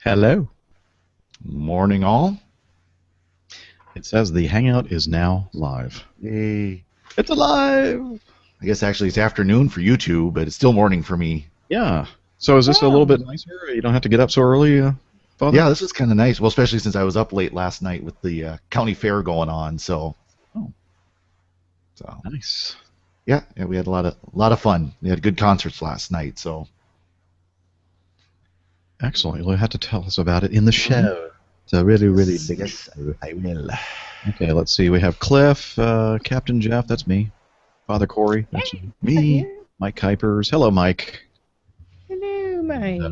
Hello. Morning, all. It says the Hangout is now live. Yay. It's alive! I guess actually it's afternoon for you two, but it's still morning for me. Yeah. So is this a little bit nicer? You don't have to get up so early, Father? Yeah, this is kind of nice. Well, especially since I was up late last night with the county fair going on. So Nice. Yeah, we had a lot of fun. We had good concerts last night. So Excellent. You'll have to tell us about it in the show. It's a really big yes, I will. Okay, let's see. We have Cliff, Captain Jeff, that's me. Father Corey, that's me. Mike Kuipers. Hello, Mike. Hello, Mike.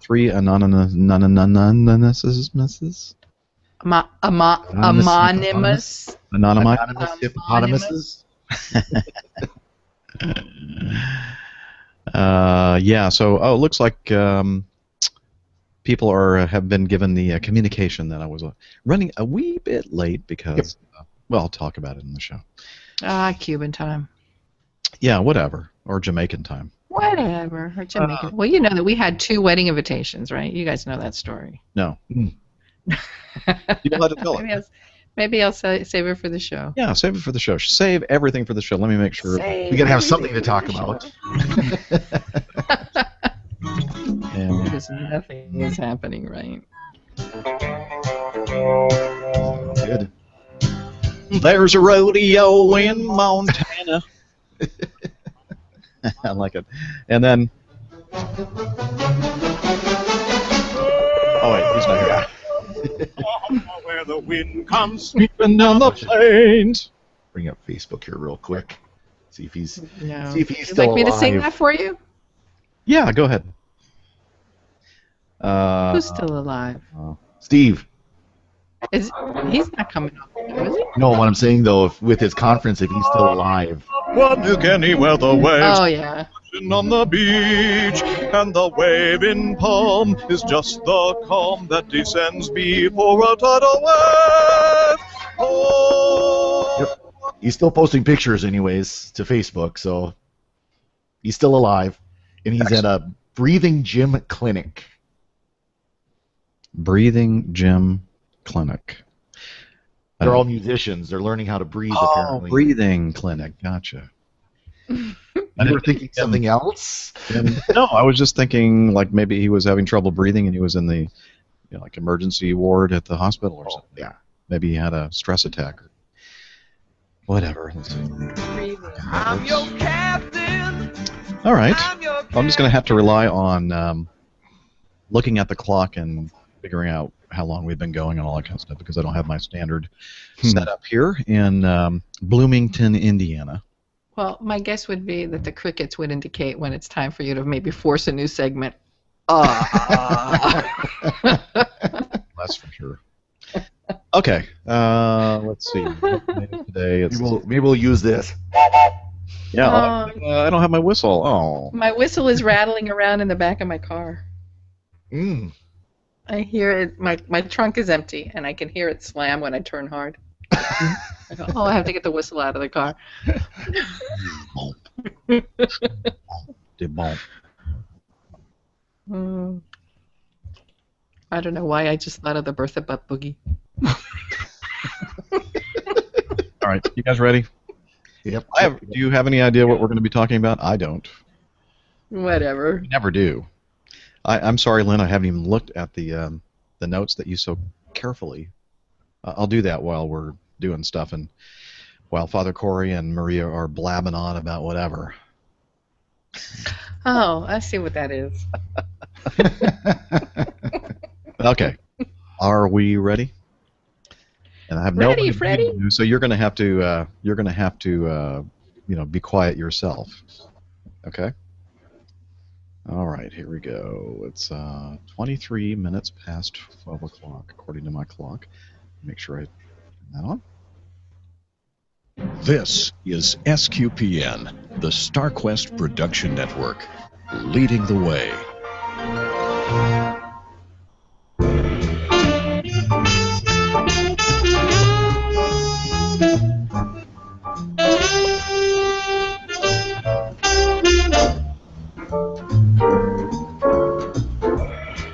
Three anonymous. Anonymous. Anonymous hippopotamuses. Yeah. So, it looks like people have been given the communication that I was running a wee bit late because, well, I'll talk about it in the show. Cuban time. Yeah, whatever, or Jamaican time. Whatever, or Jamaican. Well, you know that we had 2 wedding invitations, right? You guys know that story. No. You don't let it tell it. Maybe I'll save it for the show. Yeah, save it for the show. Save everything for the show. Let me make sure. We gotta have something to talk about. Because nothing is happening, right? Good. There's a rodeo in Montana. I like it. And then... Oh, wait, he's not here. Where the wind comes Sweeping down the plains. Bring up Facebook here real quick. See if he's No. still Would you like me to sing alive. that for you? Yeah, go ahead. Who's still alive? Steve. He's not coming up, is he? No, what I'm saying though, with his conference, if he's still alive. What New Guinea where the waves Oh, yeah. on the beach, and the waving palm is just the calm that descends before a tidal wave. Oh. Yep. He's still posting pictures anyways to Facebook, so he's still alive. And he's at a breathing gym clinic. Breathing Gym Clinic. They're all musicians. They're learning how to breathe, apparently. Breathing Clinic. Gotcha. You were thinking something else? No, I was just thinking like maybe he was having trouble breathing and he was in the like emergency ward at the hospital or something. Yeah. Maybe he had a stress attack or whatever. Let's see. I'm your captain. All right. I'm your I'm just going to have to rely on looking at the clock and figuring out how long we've been going and all that kind of stuff because I don't have my standard setup here in Bloomington, Indiana. Well, my guess would be that the crickets would indicate when it's time for you to maybe force a new segment. That's for sure. Okay. Let's see. Today Maybe we'll use this. Yeah. I don't have my whistle. Oh. My whistle is rattling around in the back of my car. Mm. I hear it. My trunk is empty, and I can hear it slam when I turn hard. I go, I have to get the whistle out of the car. I don't know why I just thought of the Bertha Butt Boogie. All right, you guys ready? Yep. Do you have any idea what we're going to be talking about? I don't. Whatever. We never do. I'm sorry, Lynn. I haven't even looked at the notes that you so carefully. I'll do that while we're doing stuff and while Father Corey and Maria are blabbing on about whatever. Oh, I see what that is. Okay. Are we ready? And I have Ready, no Freddy? So you're going to have to be quiet yourself. Okay? All right, here we go. It's 23 minutes past 12 o'clock, according to my clock. Make sure I turn that on. This is SQPN, the StarQuest Production Network, leading the way.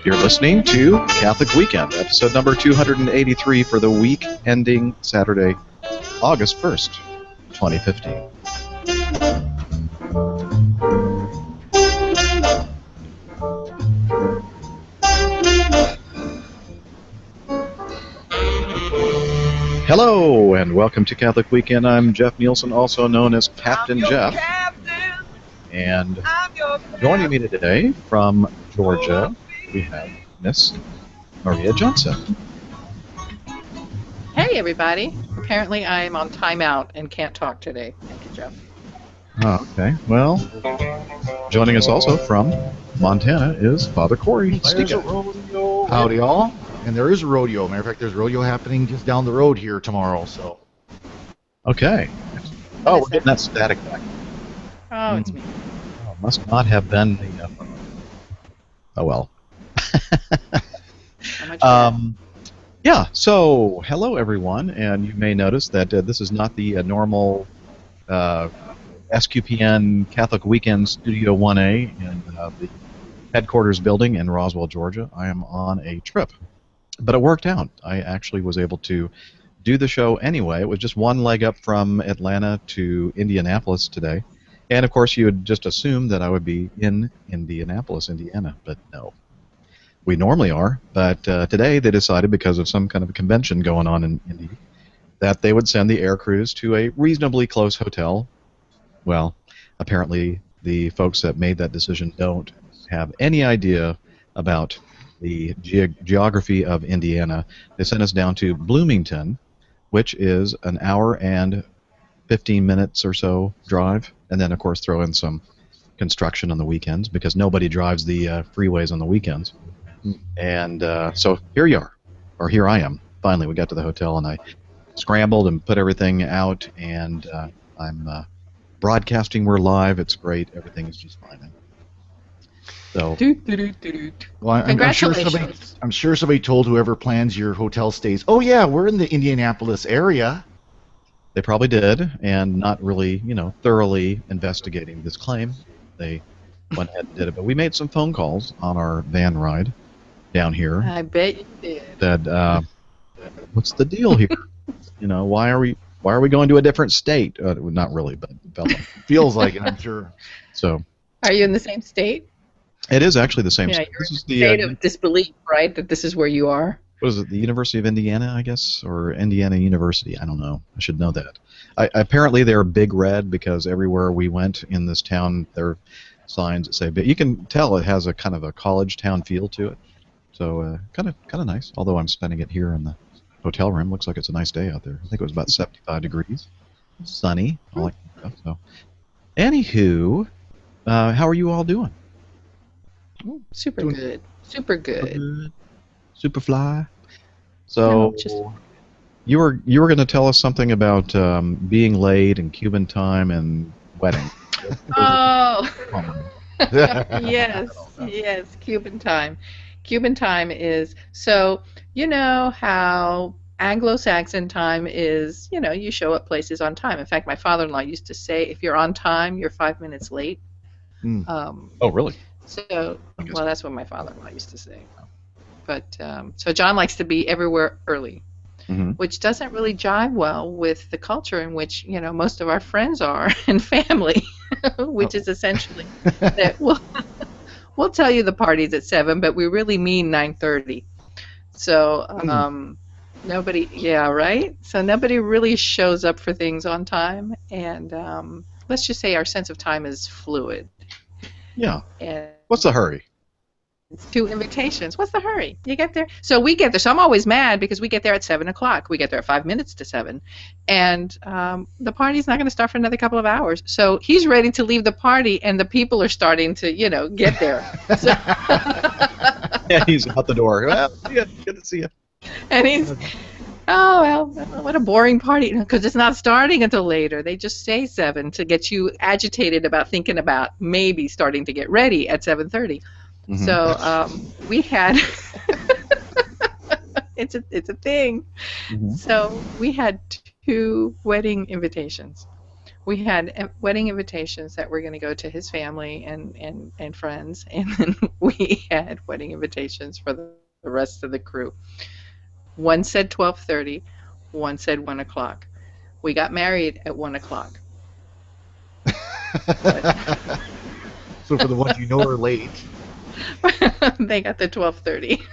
You're listening to Catholic Weekend, episode number 283 for the week ending Saturday, August 1st, 2015. Hello, and welcome to Catholic Weekend. I'm Jeff Nielsen, also known as Captain Jeff. And joining me today from Georgia, we have Miss Maria Johnson. Hey, everybody. Apparently, I'm on timeout and can't talk today. Thank you, Jeff. Oh, okay. Well, joining us also from Montana is Father Corey. There's a rodeo. Howdy, all. And there is a rodeo. Matter of fact, there's a rodeo happening just down the road here tomorrow. So. Okay. Oh, we're getting that static back. Oh, it's me. Oh, must not have been the. Oh well. How much Yeah. So, hello everyone, and you may notice that this is not the normal SQPN Catholic Weekend Studio 1A in the headquarters building in Roswell, Georgia. I am on a trip. But it worked out. I actually was able to do the show anyway. It was just one leg up from Atlanta to Indianapolis today. And, of course, you would just assume that I would be in Indianapolis, Indiana. But no. We normally are. But today they decided, because of some kind of a convention going on in Indy, that they would send the air crews to a reasonably close hotel. Well, apparently the folks that made that decision don't have any idea about the geography of Indiana. They sent us down to Bloomington, which is an hour and 15 minutes or so drive, and then of course throw in some construction on the weekends because nobody drives the freeways on the weekends. And so here you are, or here I am. Finally, we got to the hotel, and I scrambled and put everything out, and I'm broadcasting. We're live. It's great. Everything is just fine. So, well, Congratulations. I'm sure somebody told whoever plans your hotel stays, oh yeah, we're in the Indianapolis area. they probably did, and not really, thoroughly investigating this claim. They went ahead and did it. But we made some phone calls on our van ride down here. I bet you did. That what's the deal here? Why are we going to a different state? Not really, but it felt like. Feels like it, I'm sure. So. Are you in the same state? It is actually the same. Yeah, state. you're This in is the state of disbelief, right? That this is where you are. What is it? The University of Indiana, I guess, or Indiana University? I don't know. I should know that. Apparently, they're big red because everywhere we went in this town, there are signs that say. But you can tell it has a kind of a college town feel to it. So kind of nice. Although I'm spending it here in the hotel room. Looks like it's a nice day out there. I think it was about 75 degrees, sunny, all that stuff. So, anywho, how are you all doing? Super good. Super good. Super fly. So No, just- you were going to tell us something about being late and Cuban time and wedding. Oh. Yeah. Yes, Cuban time. Cuban time is, so you know how Anglo-Saxon time is, you show up places on time. In fact, my father-in-law used to say, if you're on time, you're 5 minutes late. Oh, really? So, well, that's what my father-in-law used to say. But, so John likes to be everywhere early, which doesn't really jive well with the culture in which, most of our friends are and family, which is essentially that we'll tell you the party's at 7, but we really mean 9:30. So, nobody, yeah, right? So nobody really shows up for things on time, and let's just say our sense of time is fluid. Yeah. And What's the hurry? 2 invitations. What's the hurry? You get there. So we get there. So I'm always mad because we get there at 7 o'clock. We get there at 5 minutes to 7, and the party's not going to start for another couple of hours. So he's ready to leave the party, and the people are starting to, get there. So Yeah, he's out the door. Well, yeah, good to see you. and he's, oh well, what a boring party, because it's not starting until later. They just say 7 to get you agitated about thinking about maybe starting to get ready at 7:30. So we had it's a thing. So we had 2 wedding invitations. we had wedding invitations that were going to go to his family and friends, and then we had wedding invitations for the rest of the crew. One said 12:30, one said 1 o'clock. We got married at 1 o'clock. So for the ones you know are late. They got the 12:30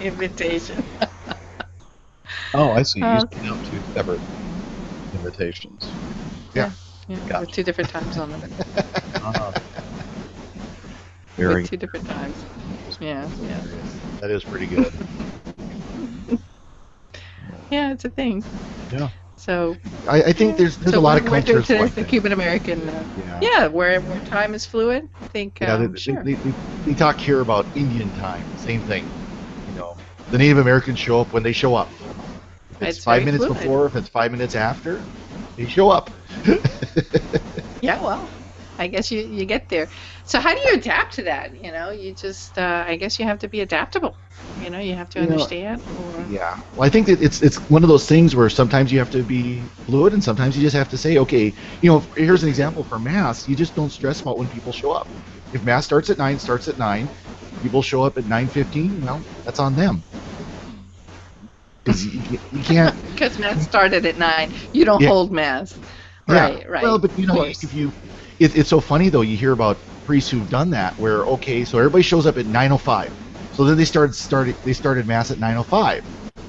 invitation. Oh, I see. You sent out 2 separate invitations. Yeah. Yeah, with 2 different times on them. Very. With 2 different times. Yeah. That is pretty good. Yeah, it's a thing. Yeah. So I think there's a lot of cultures today like the that. Cuban American. Where time is fluid. I think. Sure. They talk here about Indian time. Same thing. You know, the Native Americans show up when they show up. If it's 5 minutes fluid. before, if it's 5 minutes after, they show up. Yeah, well, I guess you get there. So how do you adapt to that? You just I guess you have to be adaptable. You have to understand. Yeah. Well, I think that it's one of those things where sometimes you have to be fluid, and sometimes you just have to say, okay, here's an example for Mass. You just don't stress about when people show up. If Mass starts at 9. People show up at 9:15. Well, that's on them. Because you can't. Because Mass started at 9. You don't hold Mass. Right. Well, but if you, it's so funny though. You hear about priests who've done that, where so everybody shows up at 9:05. So then they started Mass at 9:05.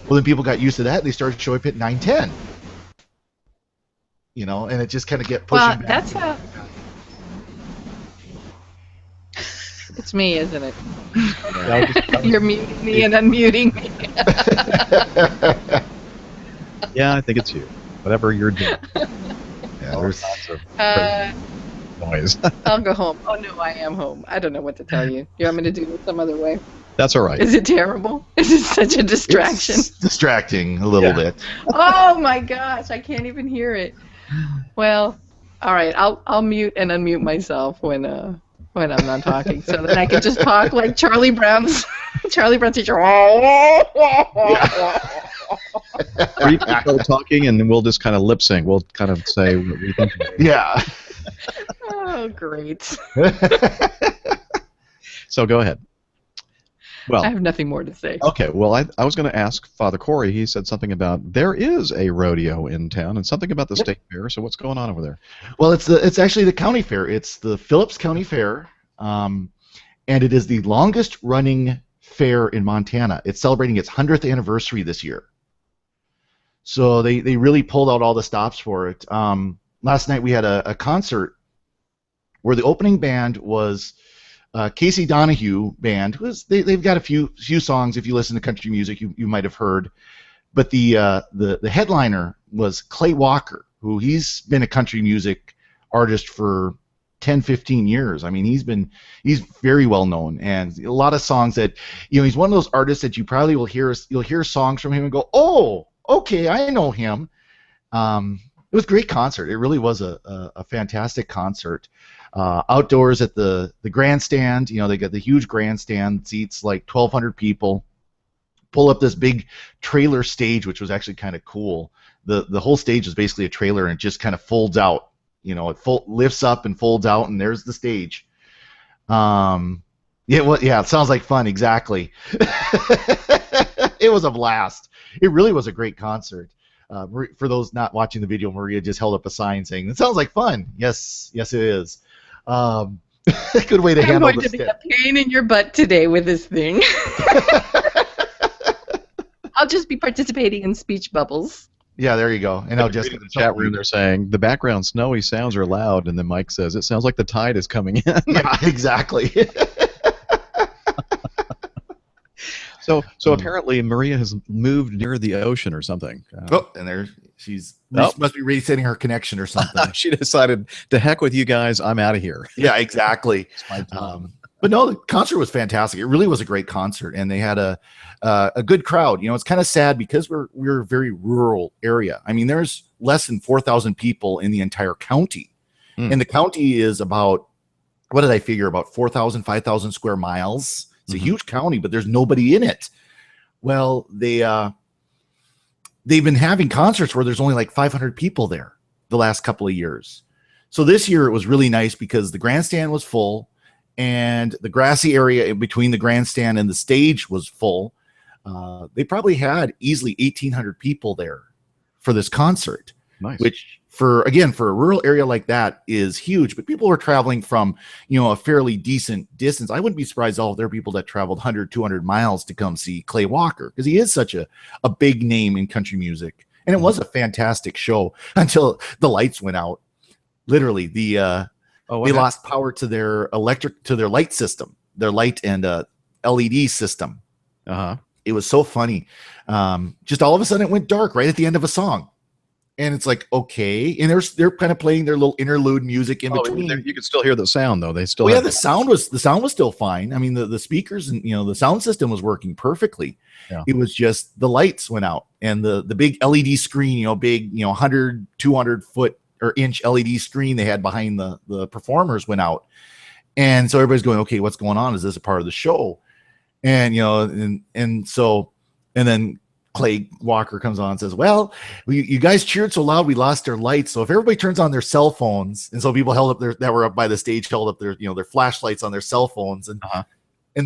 Well, then people got used to that, and they started showing up at 9:10. And it just kind of get pushing back. That's it's me, isn't it? You're muting me and unmuting me. Yeah, I think it's you. Whatever you're doing. Yeah, there's noise. I'll go home. Oh no, I am home. I don't know what to tell you. You want me to do it some other way? That's all right. Is it terrible? Is it such a distraction? It's distracting a little bit. Oh my gosh, I can't even hear it. Well, all right. I'll mute and unmute myself when I'm not talking, so then I can just talk like Charlie Brown's teacher. Or you can start talking, and then we'll just kind of lip sync. We'll kind of say what we think. Yeah. Oh, great. So go ahead. Well, I have nothing more to say. Okay, well, I was going to ask Father Corey. He said something about there is a rodeo in town and something about the state fair. So what's going on over there? Well, it's actually the county fair. It's the Phillips County Fair, and it is the longest running fair in Montana. It's celebrating its 100th anniversary this year. So they really pulled out all the stops for it. Last night we had a concert where the opening band was Casey Donahue Band. They've got a few songs. If you listen to country music, you might have heard. But the headliner was Clay Walker, who he's been a country music artist for 10, 15 years. I mean, he's very well known, and a lot of songs that he's one of those artists that you probably you'll hear songs from him and go, oh, okay, I know him. It was a great concert. It really was a fantastic concert. Outdoors at the grandstand, they got the huge grandstand, seats like 1,200 people. Pull up this big trailer stage, which was actually kind of cool. The whole stage is basically a trailer, and it just kind of folds out. It lifts up and folds out, and there's the stage. It sounds like fun, exactly. It was a blast. It really was a great concert. For those not watching the video, Maria just held up a sign saying, "It sounds like fun." Yes, it is. A good way to handle I'm going to be a pain in your butt today with this thing. I'll just be participating in speech bubbles. Yeah, there you go. And I'll just in the chat room they're saying the background snowy sounds are loud, and then Mike says it sounds like the tide is coming in. Yeah, exactly. So apparently Maria has moved near the ocean or something. And there she's must be resetting her connection or something. She decided to heck with you guys. I'm out of here. Yeah, exactly. But no, the concert was fantastic. It really was a great concert, and they had a good crowd. It's kind of sad because we're a very rural area. I mean, there's less than 4,000 people in the entire county, and the county is about, what did I figure, about 4,000, 5,000 square miles. It's a huge county, but there's nobody in it. Well, they've been having concerts where there's only like 500 people there. the last couple of years. So this year it was really nice because the grandstand was full and the grassy area in between the grandstand and the stage was full. They probably had easily 1,800 people there for this concert, Nice. which for a rural area like that is huge. But people were traveling from, a fairly decent distance. I wouldn't be surprised if there are people that traveled 100, 200 miles to come see Clay Walker because he is such a big name in country music. And it was a fantastic show until the lights went out. Literally, they lost power to their light system, their light and LED system. It was so funny. Just all of a sudden, it went dark right at the end of a song, and it's like, okay. And they're kind of playing their little interlude music in between. You could still hear the sound though. They still. The sound was still fine. I mean, the speakers and the sound system was working perfectly. Yeah. It was just the lights went out and the big LED screen, big 100, 200 foot or inch LED screen they had behind the performers went out. And so everybody's going, okay, what's going on? Is this a part of the show? And, and then Clay Walker comes on and says, well, you guys cheered so loud, we lost our lights. So if everybody turns on their cell phones, and so people held up that were up by the stage, held up their, their flashlights on their cell phones. And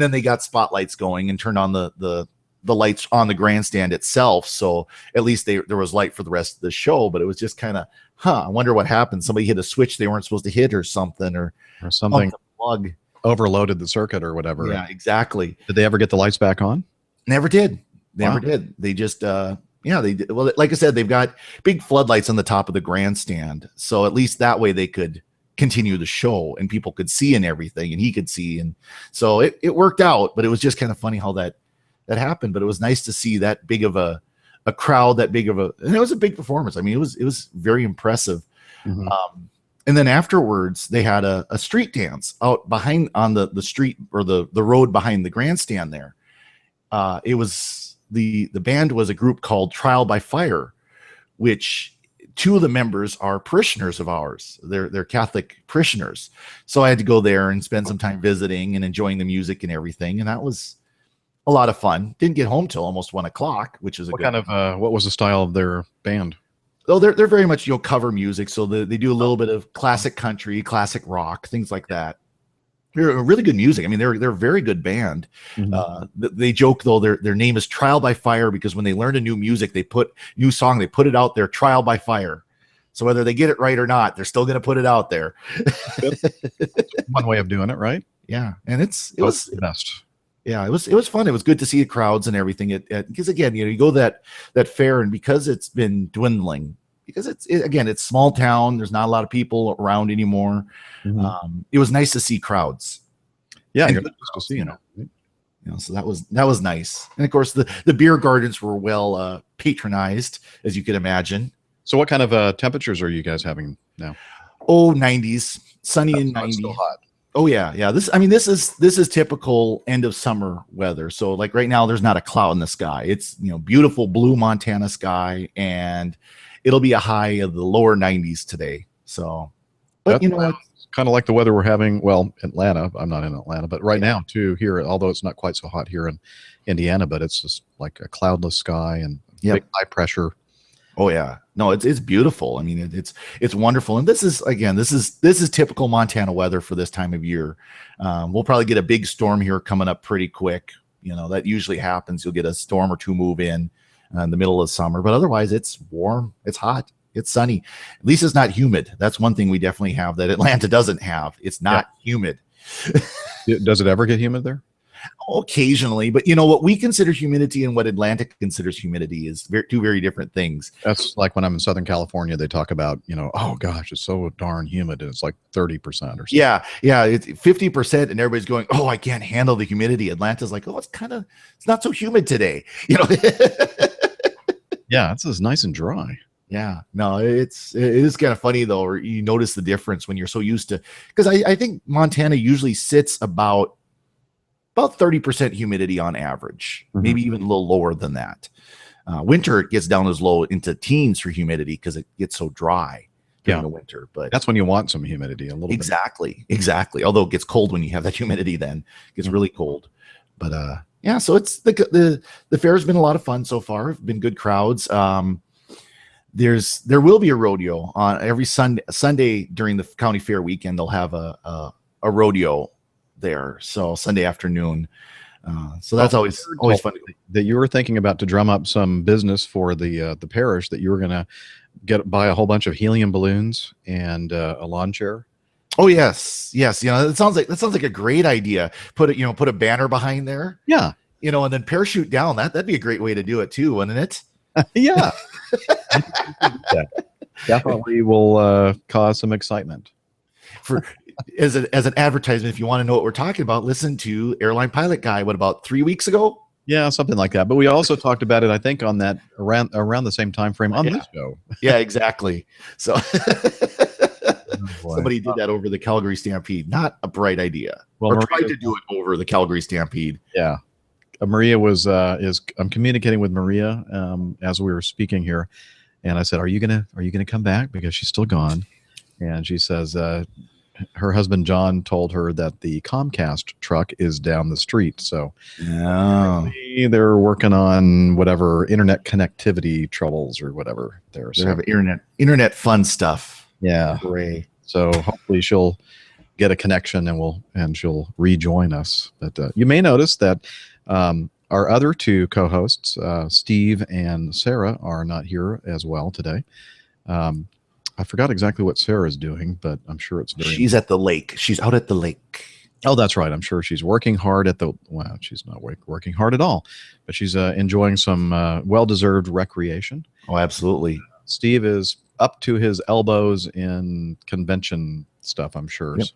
then they got spotlights going and turned on the lights on the grandstand itself. So at least there was light for the rest of the show, but it was just kind of, I wonder what happened. Somebody hit a switch they weren't supposed to hit or something, or something plug overloaded the circuit or whatever. Yeah, exactly. Did they ever get the lights back on? Never did. Never did. They just, they did. Well, like I said, they've got big floodlights on the top of the grandstand. So at least that way they could continue the show and people could see and everything, and he could see. And so it worked out, but it was just kind of funny how that happened. But it was nice to see that big of a crowd, and it was a big performance. I mean, it was very impressive. Mm-hmm. And then afterwards they had a street dance out behind on the street or the road behind the grandstand there. It was the band was a group called Trial by Fire, which two of the members are parishioners of ours. They're Catholic parishioners. So I had to go there and spend some time visiting and enjoying the music and everything. And that was a lot of fun. Didn't get home till almost 1:00, which is what was the style of their band? Oh, they're very much cover music. So they do a little bit of classic country, classic rock, things like that. They're really good music. I mean, they're a very good band. Mm-hmm. They joke though their name is Trial by Fire because when they learn a new song, they put it out there, Trial by Fire. So whether they get it right or not, they're still going to put it out there. One way of doing it, right? Yeah, and it was the best. Yeah, it was fun. It was good to see the crowds and everything. Because again, you go that fair, and because it's been dwindling, because it's small town. There's not a lot of people around anymore. Mm-hmm. It was nice to see crowds. Yeah, you're to see so that was nice. And of course, the beer gardens were well patronized, as you could imagine. So, what kind of temperatures are you guys having now? Oh, 90s, sunny and 90s. Still hot. Oh yeah. This is typical end of summer weather. So like right now, there's not a cloud in the sky. It's beautiful blue Montana sky, and it'll be a high of the lower 90s today. So, but it's kind of like the weather we're having. Well, Atlanta. I'm not in Atlanta, but right now too here. Although it's not quite so hot here in Indiana, but it's just like a cloudless sky and big high pressure. Oh yeah, no, it's beautiful. I mean, it's wonderful, and this is typical Montana weather for this time of year. We'll probably get a big storm here coming up pretty quick. That usually happens. You'll get a storm or two move in the middle of summer, but otherwise it's warm, it's hot, it's sunny. At least it's not humid. That's one thing we definitely have that Atlanta doesn't have. It's not humid. Does it ever get humid there? Occasionally, but what we consider humidity and what Atlanta considers humidity is two very different things. That's like when I'm in Southern California, they talk about, oh gosh, it's so darn humid, and it's like 30% or something. Yeah, it's 50%, and everybody's going, oh, I can't handle the humidity. Atlanta's like, oh, it's not so humid today. Yeah, it's just nice and dry. Yeah, no, it is kind of funny though, or you notice the difference when you're so used to, because I think Montana usually sits about 30% humidity on average, maybe even a little lower than that. Winter, it gets down as low into teens for humidity because it gets so dry during the winter. But that's when you want some humidity, a little bit. Exactly. Although it gets cold when you have that humidity, then it gets really cold. But so it's the fair has been a lot of fun so far. Been good crowds. there will be a rodeo on every Sunday during the county fair weekend. They'll have a rodeo there. So Sunday afternoon. So that's always fun. That you were thinking about to drum up some business for the parish, that you were going to buy a whole bunch of helium balloons and a lawn chair. Oh yes. That sounds like a great idea. Put a banner behind there. Yeah. And then parachute down. That'd be a great way to do it too, wouldn't it? Yeah. That definitely will cause some excitement. As an advertisement, if you want to know what we're talking about, listen to Airline Pilot Guy. What, about 3 weeks ago? Yeah, something like that. But we also talked about it, I think, on that around the same time frame on this show. Yeah, exactly. So somebody did that over the Calgary Stampede. Not a bright idea. Well, or tried to do it over the Calgary Stampede. Yeah. Maria was I'm communicating with Maria as we were speaking here, and I said, "Are you gonna come back?" Because she's still gone, and she says her husband John told her that the Comcast truck is down the street, so they're working on whatever internet connectivity troubles or whatever. They have internet fun stuff. Yeah, hooray! So hopefully she'll get a connection and she'll rejoin us. But you may notice that our other two co-hosts, Steve and Sarah, are not here as well today. I forgot exactly what Sarah's doing, but I'm sure it's She's at the lake. She's out at the lake. Oh, that's right. I'm sure she's working hard she's not working hard at all, but she's enjoying some well-deserved recreation. Oh, absolutely. Steve is up to his elbows in convention stuff, I'm sure. Yep.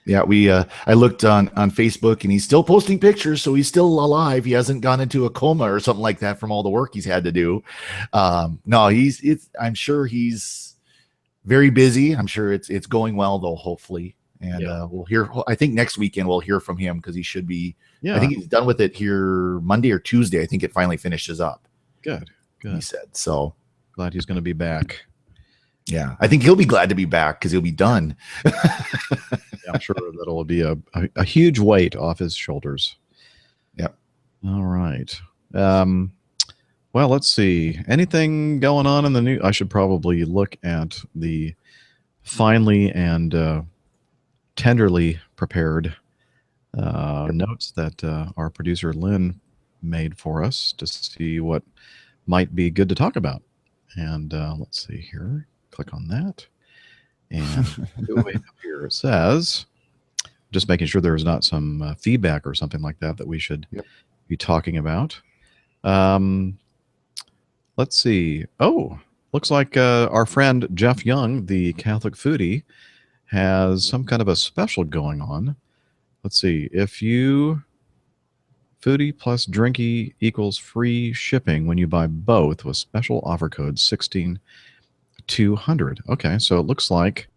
Yeah, I looked on Facebook, and he's still posting pictures, so he's still alive. He hasn't gone into a coma or something like that from all the work he's had to do. No, I'm sure he's very busy. I'm sure it's going well though, hopefully. And we'll hear. I think next weekend we'll hear from him, because he should be. Yeah. I think he's done with it here Monday or Tuesday. I think it finally finishes up. Good. He said so. Glad he's going to be back. Yeah, I think he'll be glad to be back, because he'll be done. I'm sure that'll be a huge weight off his shoulders. Yep. All right. Well, let's see. Anything going on in the news? I should probably look at the finely and tenderly prepared notes that our producer Lynn made for us to see what might be good to talk about. And let's see here. Click on that. And up here it says, just making sure there's not some feedback or something like that we should be talking about. Let's see. Oh, looks like our friend Jeff Young, the Catholic foodie, has some kind of a special going on. Let's see. If you foodie plus drinky equals free shipping when you buy both with special offer code 16200. Okay, so it looks like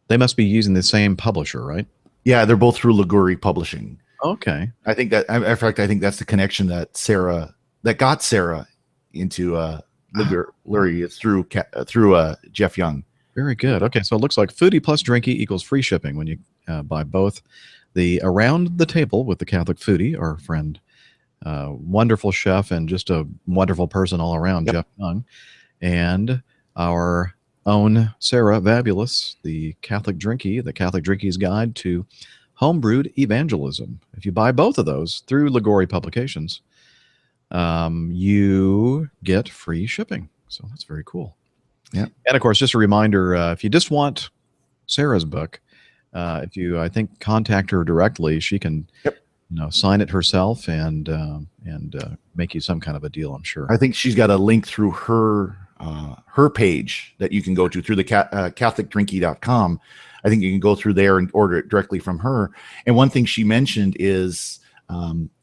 they must be using the same publisher, right? Yeah, they're both through Liguori Publishing. Okay. I think that, in fact, I think that's the connection that got Sarah into Liguori. It's through Jeff Young. Very good. Okay, so it looks like foodie plus drinky equals free shipping when you buy both. The Around the Table with the Catholic Foodie, our friend, wonderful chef and just a wonderful person all around, Jeff Young, and our own Sarah Vabulous, the Catholic Drinky's Guide to Homebrewed Evangelism. If you buy both of those through Liguori Publications, you get free shipping. So that's very cool. Yeah. And of course, just a reminder, if you just want Sarah's book, if you, I think, contact her directly, she can, sign it herself and make you some kind of a deal, I'm sure. I think she's got a link through her page that you can go to through the CatholicDrinky.com. I think you can go through there and order it directly from her. And one thing she mentioned is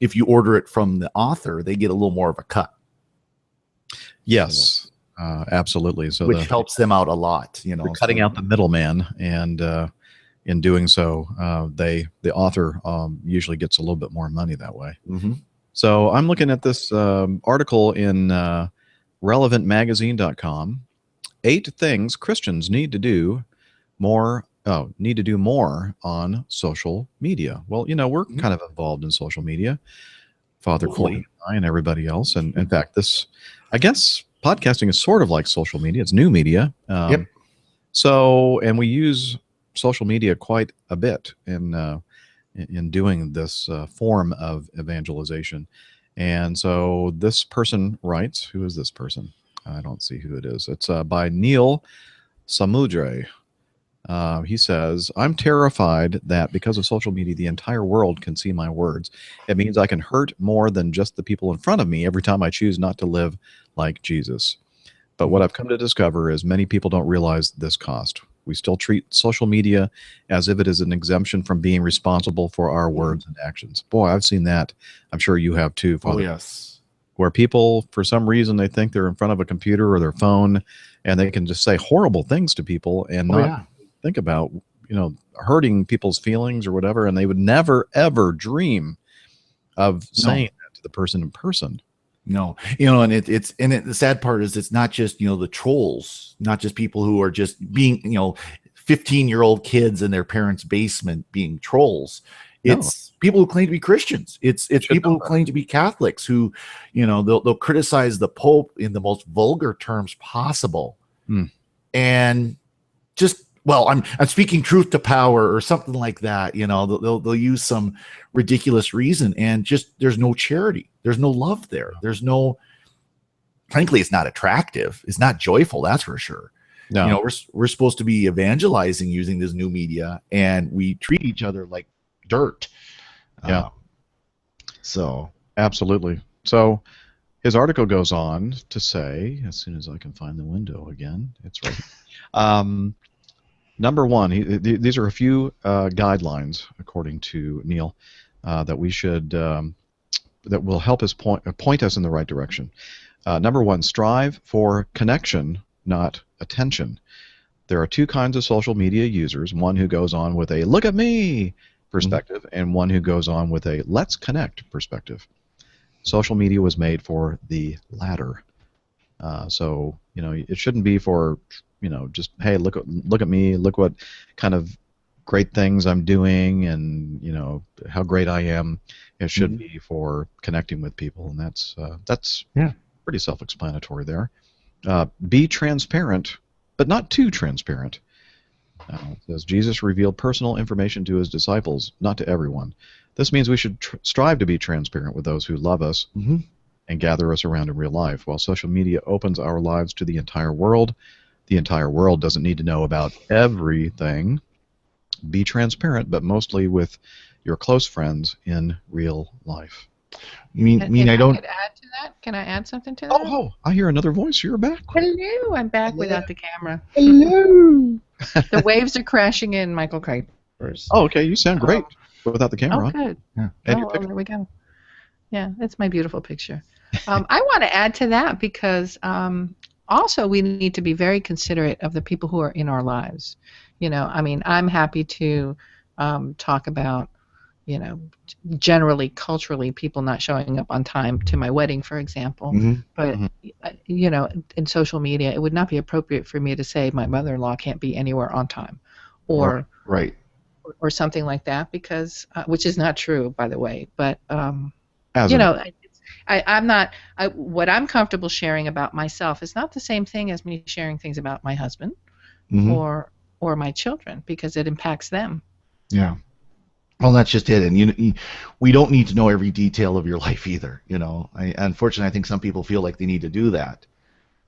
if you order it from the author, they get a little more of a cut. Yes, absolutely. So which helps them out a lot. Cutting out the middleman, and in doing so, the author usually gets a little bit more money that way. Mm-hmm. So I'm looking at this article in relevantmagazine.com. 8 things Christians need to do more on social media. Well, we're kind of involved in social media, Father Corey and I and everybody else. And in fact, this, I guess, podcasting is sort of like social media. It's new media. Yep. So, and we use social media quite a bit in doing this form of evangelization. And so this person writes, who is this person? I don't see who it is. It's by Neil Samudre. He says, I'm terrified that because of social media, the entire world can see my words. It means I can hurt more than just the people in front of me every time I choose not to live like Jesus. But what I've come to discover is many people don't realize this cost. We still treat social media as if it is an exemption from being responsible for our words and actions. Boy, I've seen that. I'm sure you have too, Father. Oh, yes. Where people, for some reason, they think they're in front of a computer or their phone, and they can just say horrible things to people and not think about, hurting people's feelings or whatever. And they would never, ever dream of saying that to the person in person. No, and the sad part is it's not just, the trolls, not just people who are just being, 15-year-old kids in their parents' basement being trolls. It's people who claim to be Christians. It's people who claim to be Catholics who, they'll criticize the Pope in the most vulgar terms possible. And just, well, I'm speaking truth to power or something like that. They'll use some ridiculous reason, and just there's no charity. There's no love there. There's no, frankly, it's not attractive. It's not joyful. That's for sure. No. We're supposed to be evangelizing using this new media, and we treat each other like dirt. Yeah. So absolutely. So his article goes on to say, as soon as I can find the window again, it's right. Number one, these are a few guidelines, according to Neil, that we should that will help us point us in the right direction. Number one, strive for connection, not attention. There are two kinds of social media users: one who goes on with a "look at me" perspective, and one who goes on with a "let's connect" perspective. Social media was made for the latter. So it shouldn't be for just, hey, look at me, look what kind of great things I'm doing, and how great I am. It should be for connecting with people, and that's pretty self-explanatory there. Be transparent, but not too transparent. It says Jesus revealed personal information to his disciples, not to everyone. This means we should strive to be transparent with those who love us and gather us around in real life. While social media opens our lives to the entire world doesn't need to know about everything. Be transparent, but mostly with your close friends in real life. You mean I don't? Could add to that? Can I add something to that? Oh, I hear another voice. You're back. Hello, I'm back without the camera. Hello. The waves are crashing in, Michael Kuipers. Oh, okay. You sound great without the camera. Oh, good. Yeah. Oh, well, there we go. Yeah, that's my beautiful picture. I want to add to that because also we need to be very considerate of the people who are in our lives. I'm happy to talk about, generally, culturally, people not showing up on time to my wedding, for example. But, in social media, it would not be appropriate for me to say my mother-in-law can't be anywhere on time or or something like that, because, which is not true, by the way. But, I'm not, what I'm comfortable sharing about myself is not the same thing as me sharing things about my husband or my children, because it impacts them. Yeah. Well, that's just it. And we don't need to know every detail of your life either. Unfortunately, I think some people feel like they need to do that.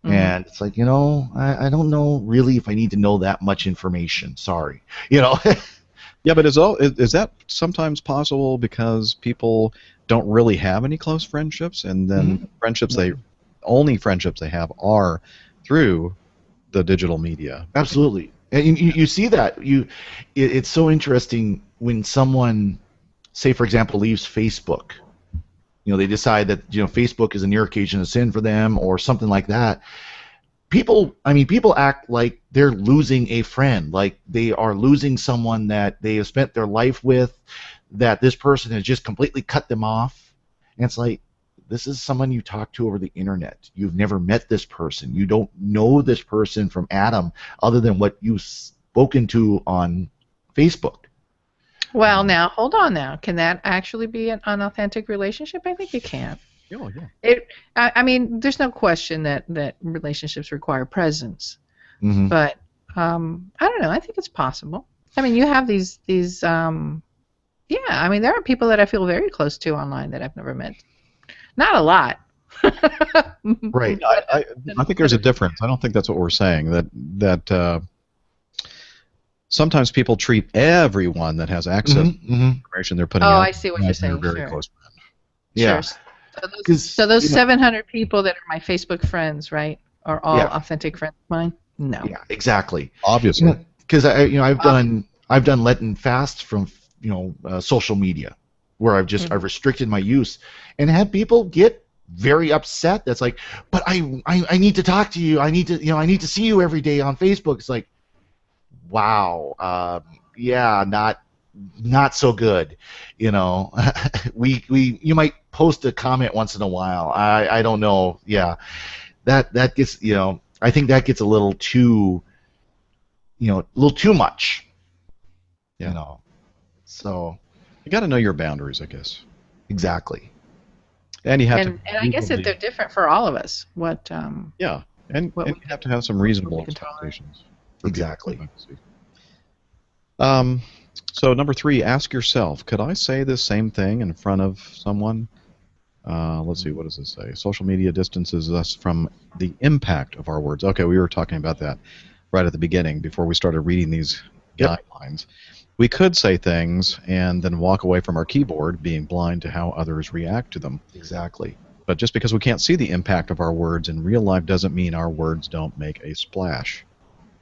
And it's like, I don't know really if I need to know that much information. Sorry. Yeah, but is that sometimes possible because people don't really have any close friendships, and then only friendships they have are through the digital media? Absolutely. And you see that. It's so interesting when someone, say, for example, leaves Facebook. They decide that Facebook is a near occasion of sin for them or something like that. People act like they're losing a friend, like they are losing someone that they have spent their life with, that this person has just completely cut them off. And it's like, this is someone you talk to over the internet. You've never met this person. You don't know this person from Adam other than what you've spoken to on Facebook. Well, now, hold on now. Can that actually be an unauthentic relationship? I think it can. Oh, yeah. I mean, there's no question that relationships require presence, Hmm. but I don't know. I think it's possible. I mean, you have these yeah. I mean, there are people that I feel very close to online that I've never met. Not a lot. Right. I think there's a difference. I don't think that's what we're saying. That sometimes people treat everyone that has access to Hmm. information they're putting Oh, out I see what you're as their saying. very Sure. close friend. Sure. Yeah. Because So those 700 people that are my Facebook friends, right, are all yeah, authentic friends of mine? No. yeah, exactly. Obviously. Because I've Obvi- done Lenten fasts from social media, where I've Mhm. restricted my use, and had people get very upset. That's like, but I need to talk to you. I need to see you every day on Facebook. It's like, wow, yeah, not so good. You know, we you might post a comment once in a while. I don't know. Yeah, that gets I think that gets a little too a little too much. Yeah. You know, so You got to know your boundaries, I guess. exactly. And you have to And I guess that reasonably, they're different for all of us. yeah, and What you we have to have some what reasonable we can tolerate. expectations for people's Exactly. privacy. Um, so number 3, ask yourself, could I say this same thing in front of someone? Let's see, what does this say? Social media distances us from the impact of our words. Okay, we were talking about that right at the beginning before we started reading these Yep. guidelines. We could say things and then walk away from our keyboard being blind to how others react to them. Exactly. But just because we can't see the impact of our words in real life doesn't mean our words don't make a splash.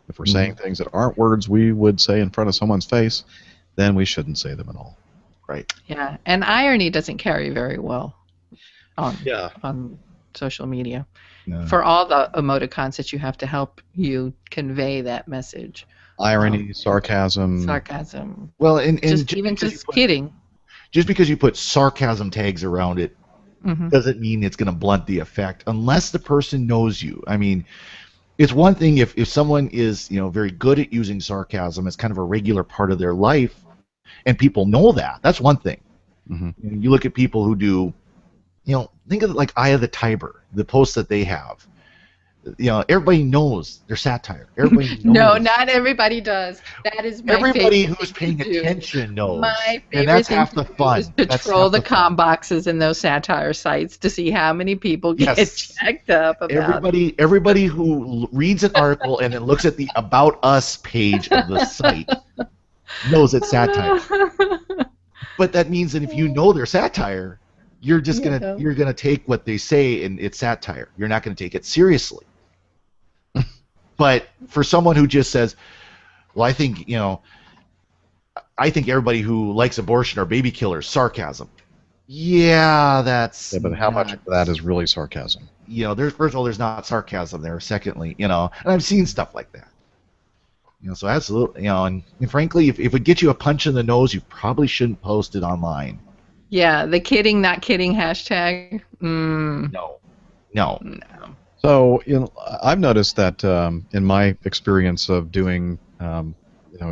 If we're saying things that aren't words we would say in front of someone's face, then we shouldn't say them at all. Right. Yeah, and irony doesn't carry very well Yeah. on social media No. for all the emoticons that you have to help you convey that message. Irony, sarcasm. Sarcasm, Well, and just just kidding. just because you put sarcasm tags around it Hmm. doesn't mean it's going to blunt the effect unless the person knows you. I mean, it's one thing if someone is very good at using sarcasm as kind of a regular part of their life, and people know that. That's one thing. Hmm. You look at people who do, think of it like Eye of the Tiber, the posts that they have. Everybody knows they're satire. Everybody knows. No, not everybody does. That is my Everybody favorite who's thing paying to do. attention knows. My And favorite that's thing half to the do fun. is to That's troll half the the fun. com boxes in those satire sites to see how many people get Yes. checked up about it. Everybody who reads an article and then looks at the About Us page of the site knows it's satire. But that means that if you know they're satire, you're just Yeah. you're gonna take what they say and it's satire. You're not gonna take it seriously. But for someone who just says, "Well, I think everybody who likes abortion are baby killers," sarcasm. Yeah, that's. Yeah, but how much not- of that is really sarcasm? There's first of all, there's not sarcasm there. Secondly, and I've seen stuff like that. So absolutely, and frankly, if it gets you a punch in the nose, you probably shouldn't post it online. Yeah, the kidding, not kidding hashtag. No. No. So I've noticed that in my experience of doing,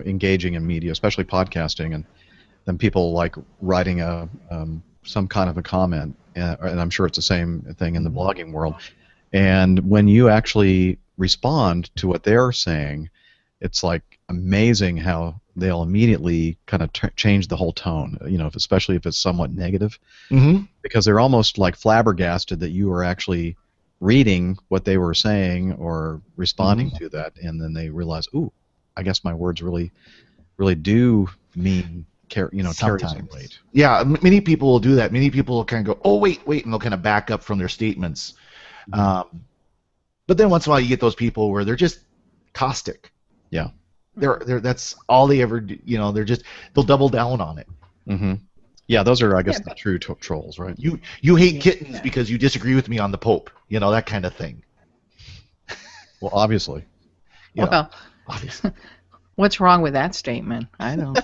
engaging in media, especially podcasting, and then people like writing some kind of a comment, and I'm sure it's the same thing in the blogging world. And when you actually respond to what they're saying, it's like amazing how they'll immediately kind of change the whole tone. Especially if it's somewhat negative, Mm-hmm. because they're almost like flabbergasted that you were actually reading what they were saying or responding to that, and then they realize, ooh, I guess my words really do mean carry some Sometimes. weight. Yeah, many people will do that. Many people will kind of go, "Oh, wait," and they'll kind of back up from their statements. But then once in a while, you get those people where they're just caustic. Yeah. They're that's all they ever do. They'll double down on it. Mm-hmm. Yeah, those are, I guess, the true trolls, right? You hate kittens because you disagree with me on the Pope. That kind of thing. Well, obviously. Well, Obviously. what's wrong with that statement? I don't.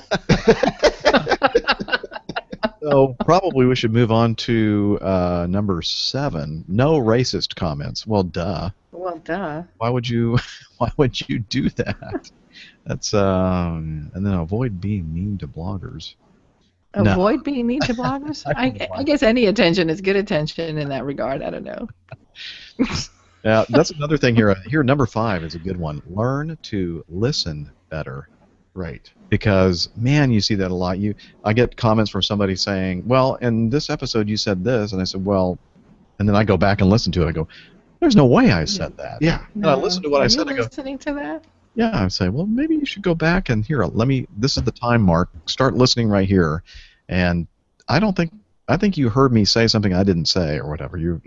So probably we should move on to number 7. No racist comments. Well, duh. Well, duh. Why would you do that? That's and then avoid being mean to bloggers. No. Avoid being mean to bloggers? I guess any attention is good attention in that regard. I don't know. Yeah, that's another thing here. Here, number 5 is a good one. Learn to listen better. Right. Because, man, you see that a lot. I get comments from somebody saying, well, in this episode you said this, and I said, well, and then I go back and listen to it. I go, there's no way I said that. Yeah. And I listen to what I said. Are you listening to that? Yeah, I say, well, maybe you should go back and here. This is the time mark. Start listening right here. And I think you heard me say something I didn't say or whatever. You're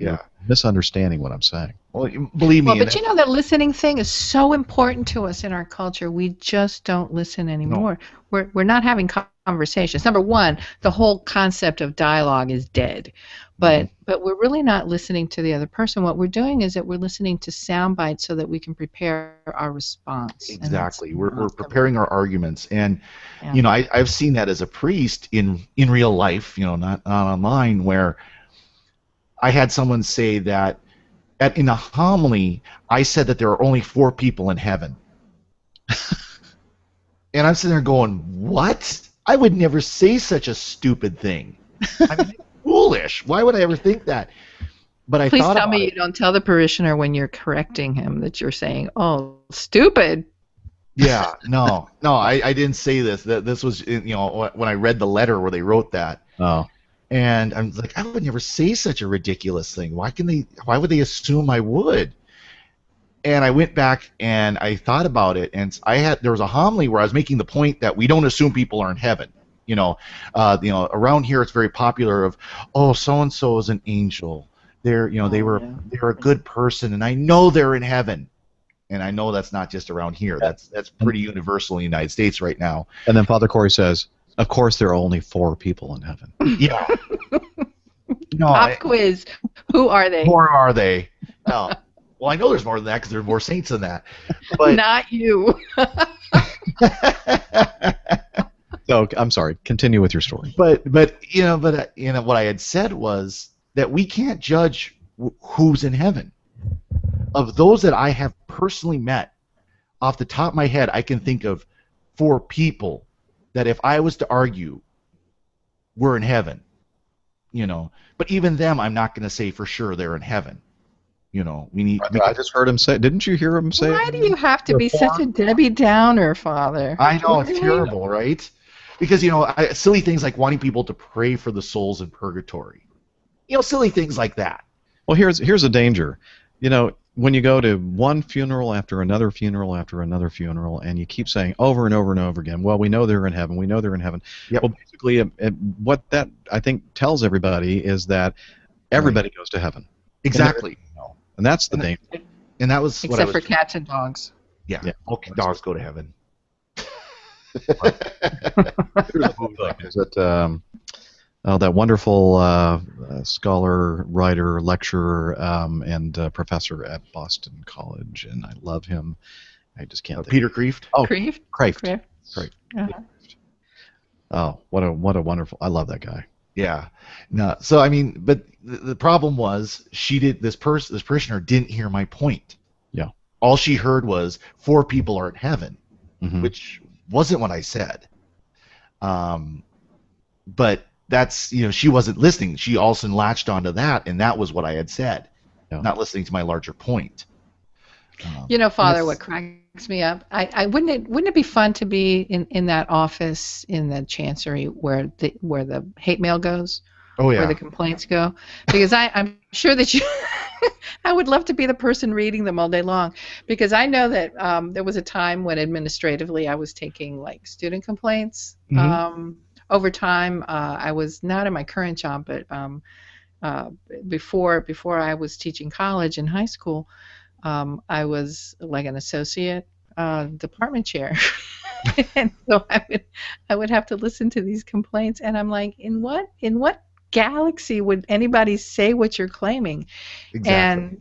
misunderstanding what I'm saying. Well, believe me. Well, but you know, the listening thing is so important to us in our culture. We just don't listen anymore. No. We're not having conversations. Number one, the whole concept of dialogue is dead. But we're really not listening to the other person. What we're doing is that we're listening to sound bites so that we can prepare our response. Exactly. We're preparing our arguments. And, you know, I've seen that as a priest in real life, you know, not online, where I had someone say that in a homily, I said that there are only 4 people in heaven. And I'm sitting there going, what? I would never say such a stupid thing. I mean, foolish. Why would I ever think that? But Please tell me you don't tell the parishioner when you're correcting him that you're saying, "Oh, stupid." Yeah, no, I didn't say this. This was, you know, when I read the letter where they wrote that. Oh. And I'm like, I would never say such a ridiculous thing. Why would they assume I would? And I went back and I thought about it, and there was a homily where I was making the point that we don't assume people are in heaven. You know, around here it's very popular of, oh, so and so is an angel. They're a good person, and I know they're in heaven. And I know that's not just around here. That's pretty universal in the United States right now. And then Father Corey says, of course there are only 4 people in heaven. Yeah. No. Pop quiz. Who are they? Who are they? No. Well, I know there's more than that because there are more saints than that. But not you. So I'm sorry. Continue with your story. But what I had said was that we can't judge who's in heaven. Of those that I have personally met, off the top of my head, I can think of 4 people that if I was to argue, were in heaven. You know, but even them, I'm not going to say for sure they're in heaven. You know, I just heard him say. Didn't you hear him say? Why do you have to be such a Debbie Downer, Father? I know, it's terrible, right? Because, you know, silly things like wanting people to pray for the souls in purgatory. You know, silly things like that. Well, here's a danger. You know, when you go to one funeral after another funeral after another funeral, and you keep saying over and over and over again, well, we know they're in heaven. We know they're in heaven. Yep. Well, basically, what that I think tells everybody is that everybody goes to heaven. Exactly. And that's the danger. And that was except for cats and dogs. Yeah. Okay, dogs go to heaven. Is it that wonderful scholar, writer, lecturer, and professor at Boston College, and I love him. I just can't think. Peter Kreeft? Oh, Kreeft. Uh-huh. Oh, what a wonderful! I love that guy. Yeah. No. So I mean, but the problem was this parishioner didn't hear my point. Yeah. All she heard was 4 people are in heaven, which wasn't what I said. But that's, you know, she wasn't listening. She also latched onto that, and that was what I had said, not listening to my larger point. You know, Father, what cracks me up? I wouldn't it be fun to be in that office in the chancery where the hate mail goes? Oh yeah. Where the complaints go? Because I'm sure that you. I would love to be the person reading them all day long, because I know that there was a time when administratively I was taking like student complaints. Over time, I was not in my current job, but before I was teaching college and high school, I was like an associate department chair, and so I would have to listen to these complaints, and I'm like, in what galaxy would anybody say what you're claiming? Exactly.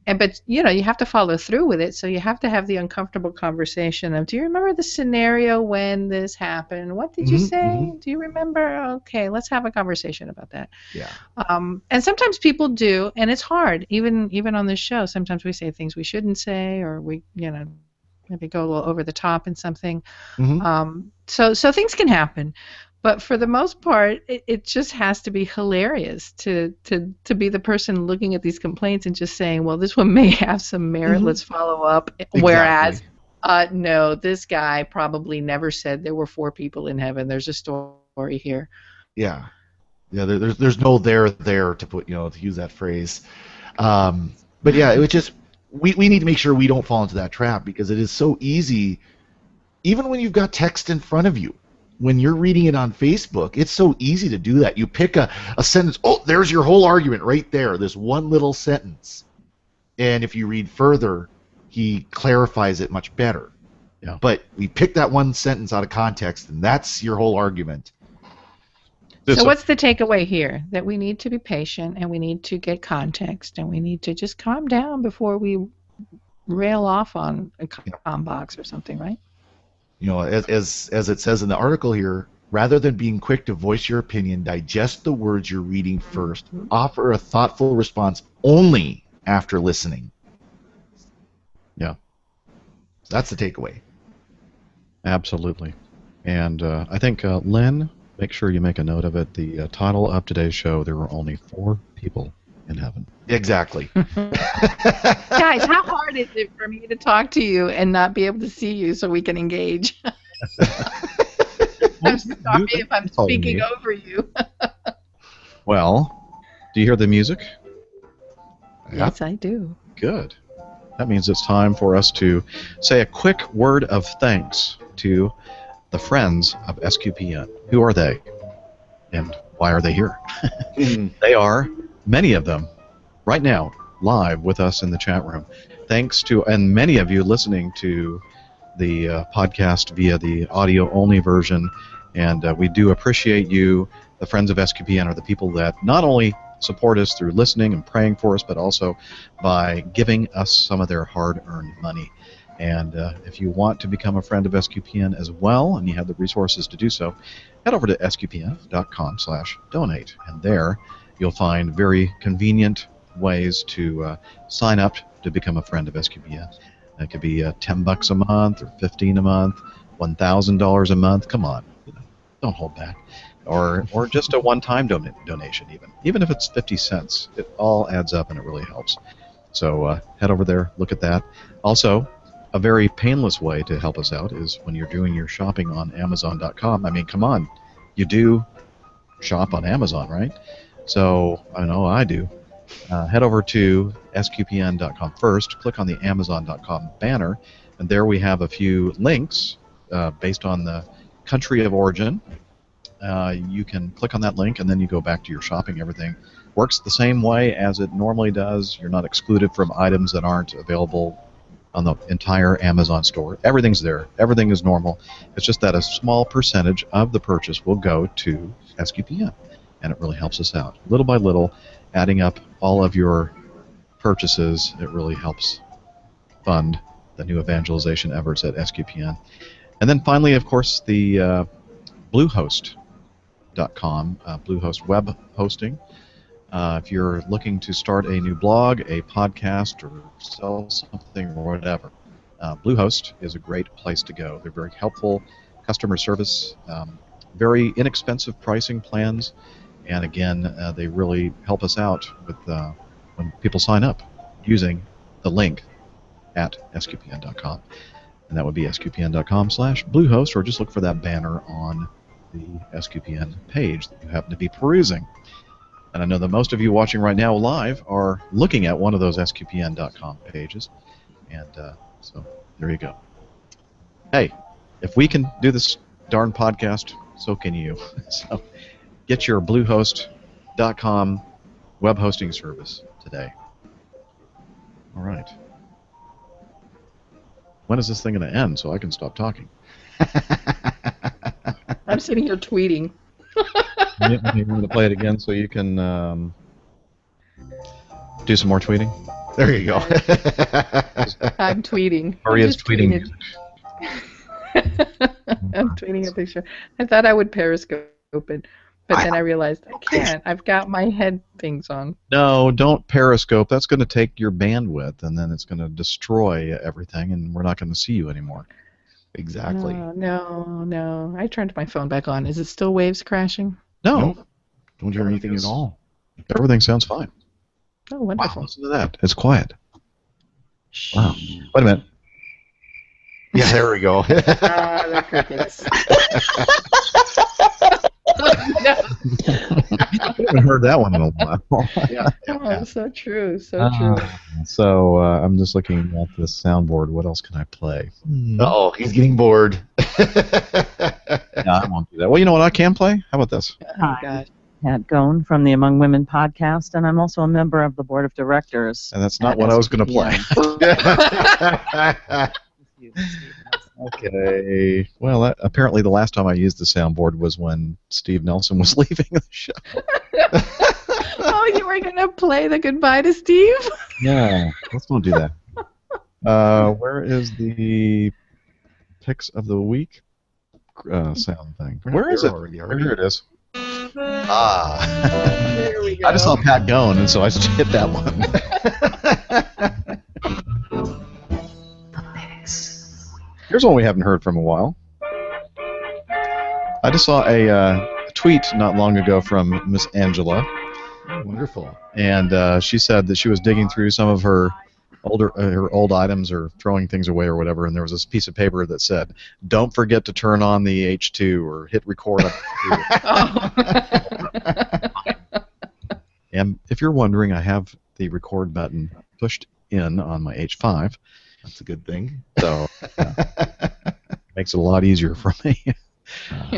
But you know, you have to follow through with it, so you have to have the uncomfortable conversation of, do you remember the scenario when this happened? What did you say? Do you remember? Okay, let's have a conversation about that. Yeah. And sometimes people do, and it's hard. Even on this show, sometimes we say things we shouldn't say, or we, you know, maybe go a little over the top in something. So things can happen. But for the most part, it just has to be hilarious to be the person looking at these complaints and just saying, well, this one may have some merit. Let's follow up. Exactly. Whereas, no, this guy probably never said there were 4 people in heaven. There's a story here. Yeah. There's no there to put, to use that phrase. But yeah, it was just we need to make sure we don't fall into that trap, because it is so easy, even when you've got text in front of you. When you're reading it on Facebook, it's so easy to do that. You pick a sentence. Oh, there's your whole argument right there. This one little sentence. And if you read further, he clarifies it much better. Yeah. But we pick that one sentence out of context, and that's your whole argument. So what's the takeaway here? That we need to be patient, and we need to get context, and we need to just calm down before we rail off on a com box or something, right? As it says in the article here, rather than being quick to voice your opinion, digest the words you're reading first. Offer a thoughtful response only after listening. Yeah. That's the takeaway. Absolutely. And I think, Lynn, make sure you make a note of it. The title of today's show, there were only 4 people in heaven. Exactly. Guys, how hard is it for me to talk to you and not be able to see you so we can engage? I'm sorry if I'm speaking over you. Well, do you hear the music? Yes, I do. Good. That means it's time for us to say a quick word of thanks to the friends of SQPN. Who are they? And why are they here? They are, many of them, right now, live with us in the chat room. Thanks to, and many of you listening to the podcast via the audio-only version, and we do appreciate you. The friends of SQPN are the people that not only support us through listening and praying for us, but also by giving us some of their hard-earned money. And if you want to become a friend of SQPN as well, and you have the resources to do so, head over to sqpn.com/donate, and there you'll find very convenient ways to sign up to become a friend of SQPN. It could be $10 a month, or $15 a month, $1,000 a month. Come on, don't hold back. Or just a one-time donation, even if it's 50 cents. It all adds up, and it really helps. So head over there, look at that. Also, a very painless way to help us out is when you're doing your shopping on Amazon.com. I mean, come on, you do shop on Amazon, right? So I know I do. Head over to sqpn.com first, click on the Amazon.com banner, and there we have a few links based on the country of origin. You can click on that link, and then you go back to your shopping. Everything works the same way as it normally does. You're not excluded from items that aren't available on the entire Amazon store. Everything's there. Everything is normal. It's just that a small percentage of the purchase will go to SQPN, and it really helps us out. Little by little, adding up all of your purchases, it really helps fund the new evangelization efforts at SQPN. And then finally, of course, the Bluehost.com, Bluehost web hosting. If you're looking to start a new blog, a podcast, or sell something or whatever, Bluehost is a great place to go. They're very helpful, customer service, very inexpensive pricing plans, and again, they really help us out with when people sign up using the link at sqpn.com. And that would be sqpn.com/Bluehost, or just look for that banner on the SQPN page that you happen to be perusing. And I know that most of you watching right now live are looking at one of those sqpn.com pages. And so there you go. Hey, if we can do this darn podcast, so can you. So get your Bluehost.com web hosting service today. All right. When is this thing going to end so I can stop talking? I'm sitting here tweeting. I'm going to play it again so you can do some more tweeting. There you go. I'm tweeting. Maria's tweeting. I'm tweeting a picture. I thought I would Periscope it, but then I realized I can't. I've got my head things on. No, don't Periscope. That's going to take your bandwidth, and then it's going to destroy everything, and we're not going to see you anymore. Exactly. No. I turned my phone back on. Is it still waves crashing? No, Nope. Don't hear anything at all. everything sounds fine. Oh, Wow, wonderful. listen to that. It's quiet. Wow. Wait a minute. Yeah, there we go. The crickets. No. I haven't heard that one in a while. Yeah. Oh, so true. So true. So I'm just looking at this soundboard. What else can I play? Uh-oh, he's getting bored. No, I won't do that. Well, you know what I can play? How about this? Oh, gosh. Pat Gone from the Among Women podcast, and I'm also a member of the board of directors. And that's not at what I was going to play. SPPN. Okay. Well, apparently the last time I used the soundboard was when Steve Nelson was leaving the show. Oh, you were going to play the goodbye to Steve? No, let's don't do that. Where is the picks of the week sound thing? Where is it? Here it is. There we go. I just saw Pat going, and so I just hit that one. Here's one we haven't heard from a while. I just saw a tweet not long ago from Miss Angela, Wonderful. and she said that she was digging through some of her old items or throwing things away or whatever, and there was this piece of paper that said, "Don't forget to turn on the H2 or hit record on the Oh. And if you're wondering, I have the record button pushed in on my H5, That's a good thing. so makes it a lot easier for me.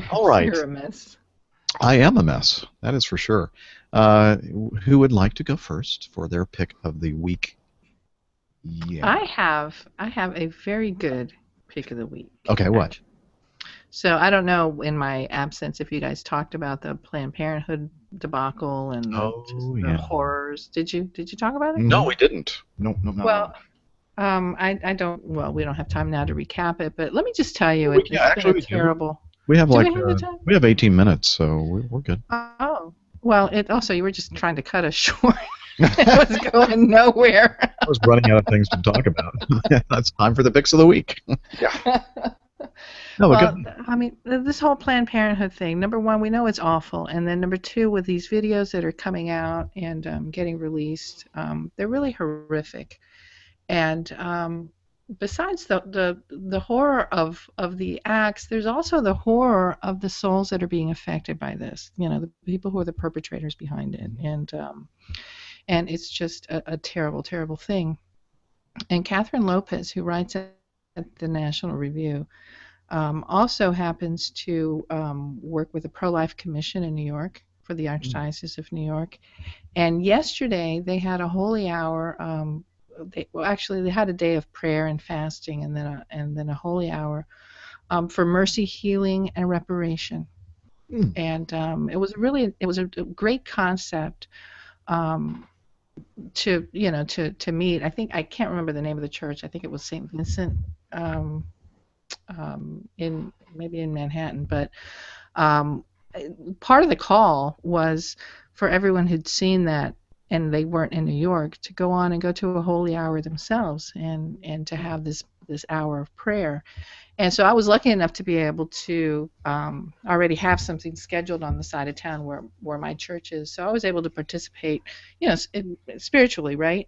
All right. You're a mess. I am a mess. That is for sure. Who would like to go first for their pick of the week? Yeah. I have a very good pick of the week. Okay, what? So I don't know in my absence if you guys talked about the Planned Parenthood debacle and the horrors. Did you talk about it? No, we didn't. No. Well, I don't. Well, we don't have time now to recap it, but let me just tell you, We- it's yeah, actually been we a do. terrible. We have Do we like have the time? we have 18 minutes, so we're good. Oh, well, also you were just trying to cut us short. It was going nowhere. I was running out of things to talk about. It's time for the picks of the week. No, Well, good. I mean, this whole Planned Parenthood thing, number one, we know it's awful. And then number two, with these videos that are coming out and getting released, they're really horrific. And besides the horror of the acts, there's also the horror of the souls that are being affected by this. You know, the people who are the perpetrators behind it. And it's just a terrible, terrible thing. And Catherine Lopez, who writes at the National Review, also happens to work with the Pro-Life Commission in New York for the Archdiocese of New York. And yesterday they had a holy hour. They had a day of prayer and fasting, and then a holy hour for mercy, healing, and reparation. And it was a great concept to meet. I think I can't remember the name of the church. I think it was St. Vincent. In Manhattan, but part of the call was for everyone who'd seen that and they weren't in New York to go on and go to a holy hour themselves and to have this hour of prayer. And so I was lucky enough to be able to already have something scheduled on the side of town where my church is. So I was able to participate, spiritually, right?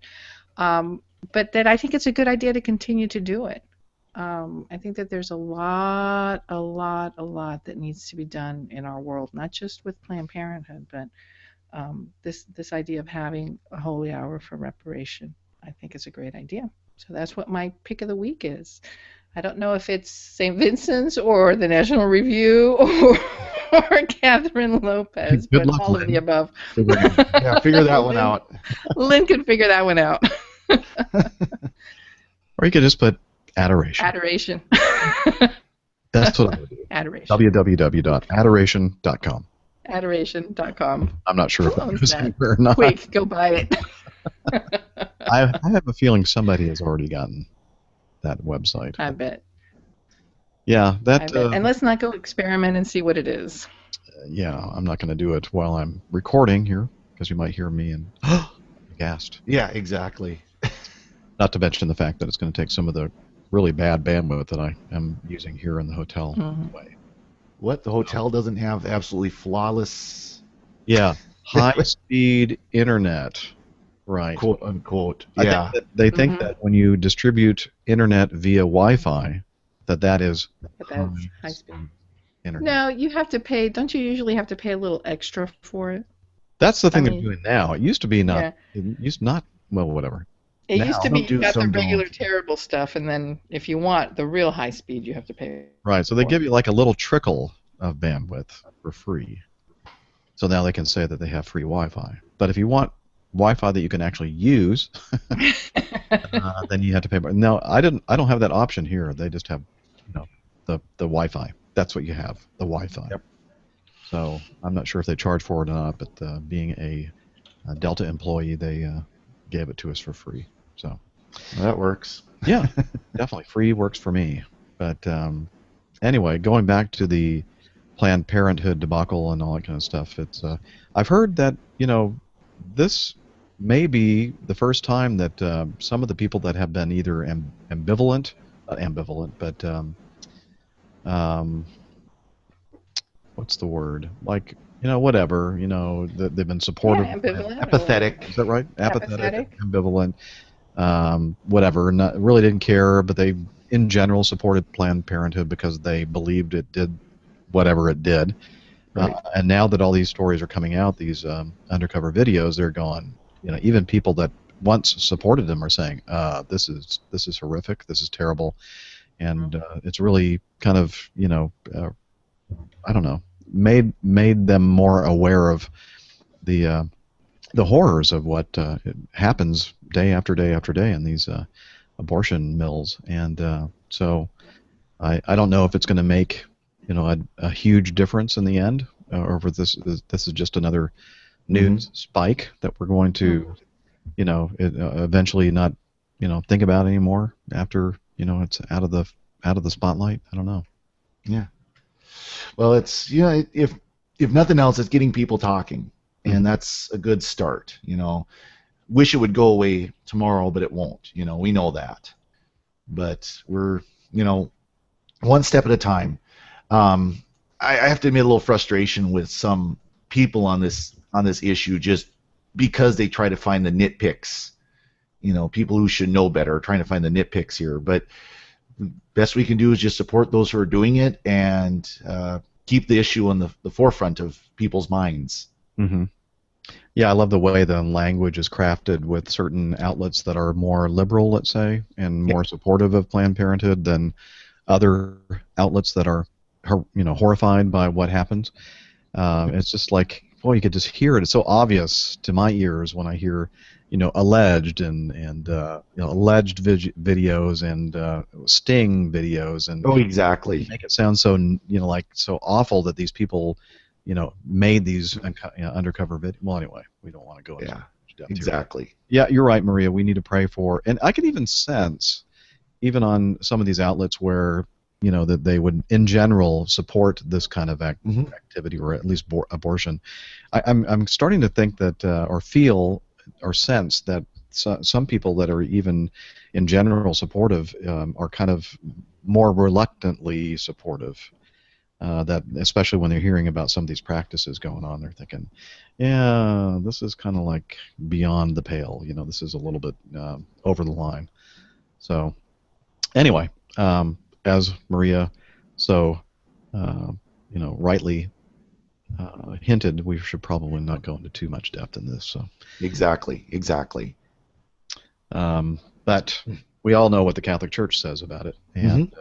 But that I think it's a good idea to continue to do it. I think that there's a lot that needs to be done in our world, not just with Planned Parenthood, but this idea of having a holy hour for reparation. I think is a great idea. So that's what my pick of the week is. I don't know if it's St. Vincent's or the National Review or Catherine Lopez, Good but luck, all Lynn. of the above. Yeah, figure that one out. Lynn can figure that one out. Or you could just put adoration. Adoration. That's what I would do. Adoration. www.adoration.com. Adoration.com. I'm not sure if Who that owns goes that? anywhere or not. Quick, go buy it. I have a feeling somebody has already gotten that website. I bet. Yeah, I that. bet. And let's not go experiment and see what it is. Yeah, I'm not going to do it while I'm recording here because you might hear me and gassed. Yeah, exactly. Not to mention the fact that it's going to take some of the really bad bandwidth that I am using here in the hotel. Mhm. What? The hotel doesn't have absolutely flawless, Yeah, high-speed internet. Right. quote unquote. I think Yeah. that they think Mhm. that when you distribute internet via Wi-Fi, that is But that's high speed. high-speed internet. No, you have to pay. Don't you usually have to pay a little extra for it? That's the I thing they're mean, doing now. It used to be not. yeah. It used not. Well, whatever. It used to Now, be Some you do, got the some regular don't. terrible stuff, and then if you want the real high speed, you have to pay right. So they more. give you like a little trickle of bandwidth for free. So now they can say that they have free Wi-Fi. But if you want Wi-Fi that you can actually use, then you have to pay more. No, I don't have that option here. They just have, the Wi-Fi. That's what you have, the Wi-Fi. Yep. So I'm not sure if they charge for it or not, but being a Delta employee, they gave it to us for free. So That works. yeah, definitely free works for me. But anyway, going back to the Planned Parenthood debacle and all that kind of stuff, it's I've heard that this may be the first time that some of the people that have been either ambivalent, not ambivalent, but um, what's the word? Like, whatever, they've been supportive. Yeah, ambivalent. Or Apathetic. Is that right? apathetic. Ambivalent, whatever. Not really didn't care, but they, in general, supported Planned Parenthood because they believed it did whatever it did. Right. And now that all these stories are coming out, these undercover videos, they're going. Even people that once supported them are saying, "This is horrific. This is terrible," and it's really kind of I don't know, made them more aware of the horrors of what happens day after day after day in these abortion mills, and so I don't know if it's going to make a huge difference in the end, or if this is just another news spike that we're going to eventually not think about anymore after it's out of the spotlight. I don't know. Yeah. Well, it's if nothing else, it's getting people talking, and that's a good start. Wish it would go away tomorrow, but it won't. We know that, but we're one step at a time. I have to admit a little frustration with some people on this issue just because they try to find the nitpicks. People who should know better are trying to find the nitpicks here, but best we can do is just support those who are doing it and keep the issue on the forefront of people's minds. Mm-hmm. Yeah, I love the way the language is crafted with certain outlets that are more liberal, let's say, and more supportive of Planned Parenthood than other outlets that are horrified by what happens. It's just like, well, you could just hear it. It's so obvious to my ears when I hear alleged and alleged videos and sting videos, and exactly. make it sound so like so awful that these people made these undercover videos. Well, anyway, we don't want to go into depth exactly here. Yeah, you're right, Maria. We need to pray for, and I can even sense, even on some of these outlets where that they would in general support this kind of activity, or at least abortion. I'm starting to think that or feel or sense that some people that are even in general supportive are kind of more reluctantly supportive. That especially when they're hearing about some of these practices going on, they're thinking, yeah, this is kind of like beyond the pale. This is a little bit over the line. So anyway, as Maria so rightly hinted, we should probably not go into too much depth in this. So exactly. But we all know what the Catholic Church says about it, and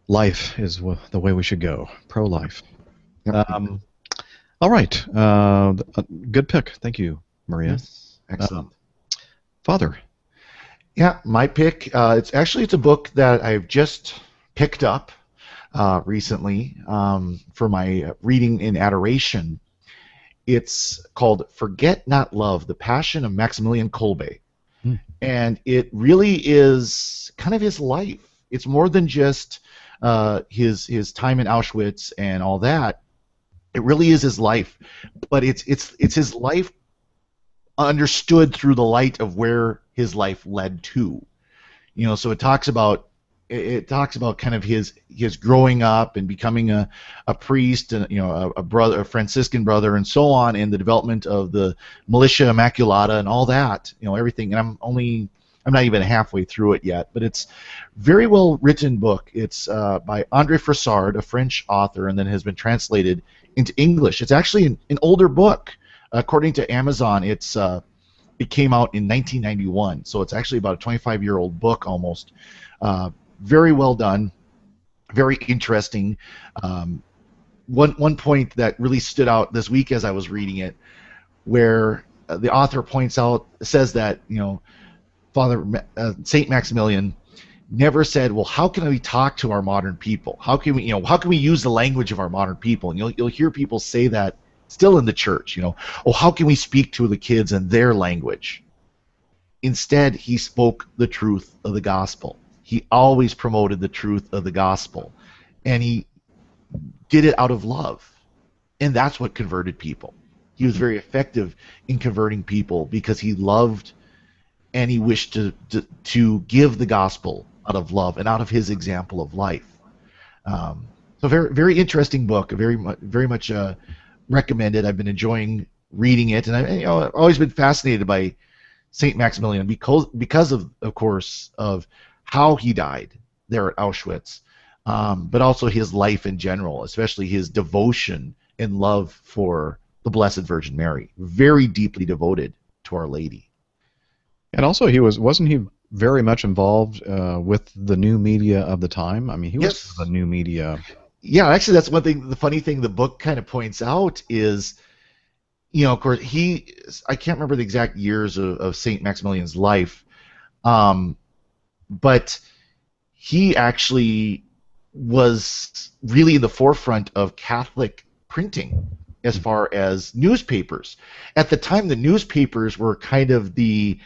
life is the way we should go, pro-life. Yep. All right, good pick. Thank you, Maria. Yes. Excellent. Father. Yeah, my pick. It's a book that I've just picked up recently for my reading in adoration. It's called "Forget Not Love: The Passion of Maximilian Kolbe," and it really is kind of his life. It's more than just his time in Auschwitz and all that. It really is his life, but it's his life understood through the light of where his life led to. So it talks about kind of his growing up and becoming a priest, and a brother, a Franciscan brother, and so on, and the development of the Militia Immaculata and all that, everything. And I'm not even halfway through it yet, but it's very well written book. It's by André Frossard, a French author, and then has been translated into English. It's actually an older book. According to Amazon, it came out in 1991, so it's actually about a 25-year-old book almost. Very well done, very interesting. One point that really stood out this week as I was reading it, where the author says that Father Saint Maximilian never said, well, how can we talk to our modern people? How can we use the language of our modern people? And you'll hear people say that still in the church, oh, how can we speak to the kids in their language? Instead, he spoke the truth of the gospel. He always promoted the truth of the gospel, and he did it out of love, and that's what converted people. He was very effective in converting people because he loved, and he wished to give the gospel out of love and out of his example of life. So very, very interesting book, very much recommended. I've been enjoying reading it, and I've always been fascinated by Saint Maximilian because of course, of how he died there at Auschwitz, but also his life in general, especially his devotion and love for the Blessed Virgin Mary. Very deeply devoted to Our Lady. And also, wasn't he very much involved with the new media of the time? I mean, he was the new media. Yeah, actually, that's one thing. The funny thing the book kind of points out is, of course, I can't remember the exact years of Saint Maximilian's life, but he actually was really in the forefront of Catholic printing as far as newspapers. At the time, the newspapers were kind of the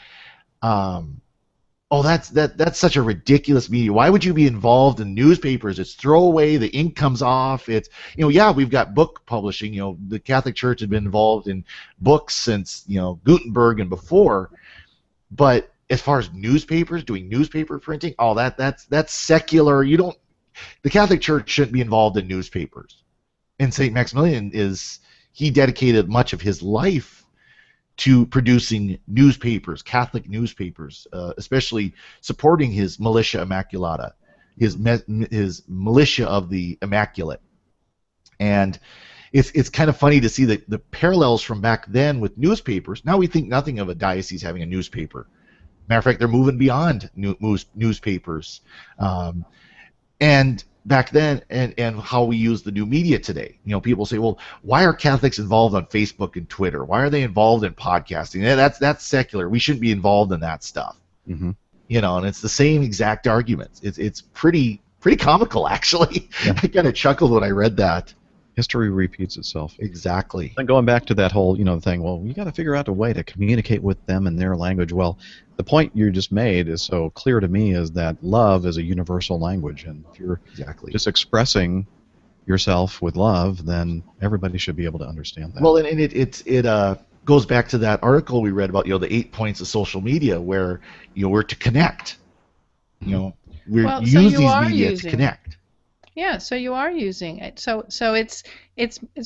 that's such a ridiculous media. Why would you be involved in newspapers? It's throwaway. The ink comes off. It's we've got book publishing. The Catholic Church had been involved in books since Gutenberg and before, but as far as newspapers, doing newspaper printing, that's secular. The Catholic Church shouldn't be involved in newspapers. And Saint Maximilian he dedicated much of his life to producing newspapers, Catholic newspapers, especially supporting his Militia Immaculata, his Militia of the Immaculate. And it's kind of funny to see the parallels from back then with newspapers. Now we think nothing of a diocese having a newspaper. Matter of fact, they're moving beyond newspapers. And back then, and how we use the new media today. People say, well, why are Catholics involved on Facebook and Twitter? Why are they involved in podcasting? That's secular. We shouldn't be involved in that stuff. Mm-hmm. And it's the same exact arguments. It's pretty comical, actually. Yeah. I kind of chuckled when I read that. History repeats itself. Exactly. And going back to that whole, thing, well, you got to figure out a way to communicate with them in their language. Well, the point you just made is so clear to me, is that love is a universal language, and if you're just expressing yourself with love, then everybody should be able to understand that. Well, and it goes back to that article we read about, the 8 points of social media, where we're to connect. We use these media to connect. Yeah, so you are using it. So it's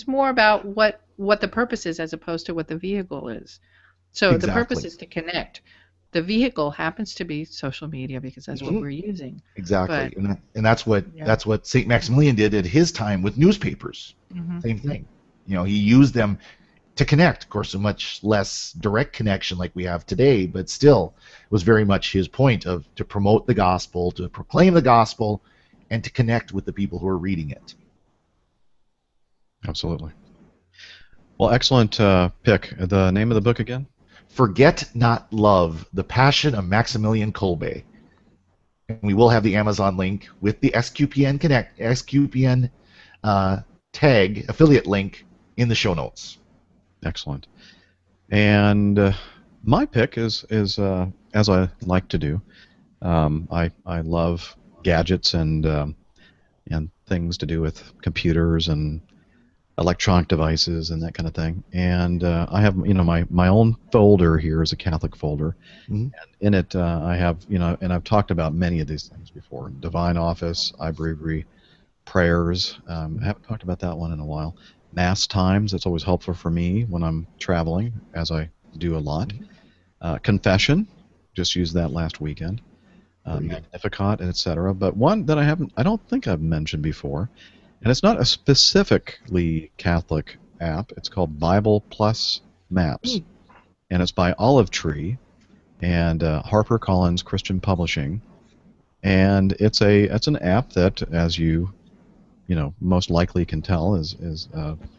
more about what the purpose is as opposed to what the vehicle is. So the purpose is to connect. The vehicle happens to be social media because that's what we're using. Exactly, and that's what Saint Maximilian did at his time with newspapers. Mm-hmm. Same thing. He used them to connect. Of course, a much less direct connection like we have today, but still was very much his point to promote the gospel, to proclaim the gospel, and to connect with the people who are reading it. Absolutely. Well, excellent pick. The name of the book again? Forget Not Love, The Passion of Maximilian Kolbe. And we will have the Amazon link with the SQPN tag, affiliate link, in the show notes. Excellent. And my pick is as I like to do. I love gadgets and things to do with computers and electronic devices and that kind of thing. And I have, my own folder here is a Catholic folder. Mhm. And in it, I have, and I've talked about many of these things before: Divine Office, iBreviary, prayers. I haven't talked about that one in a while. Mass times. That's always helpful for me when I'm traveling, as I do a lot. Confession. Just used that last weekend. Very good. Magnificat, etc. But one that I don't think I've mentioned before, and it's not a specifically Catholic app. It's called Bible Plus Maps, and it's by Olive Tree and HarperCollins Christian Publishing, and it's an app that, as you most likely can tell, is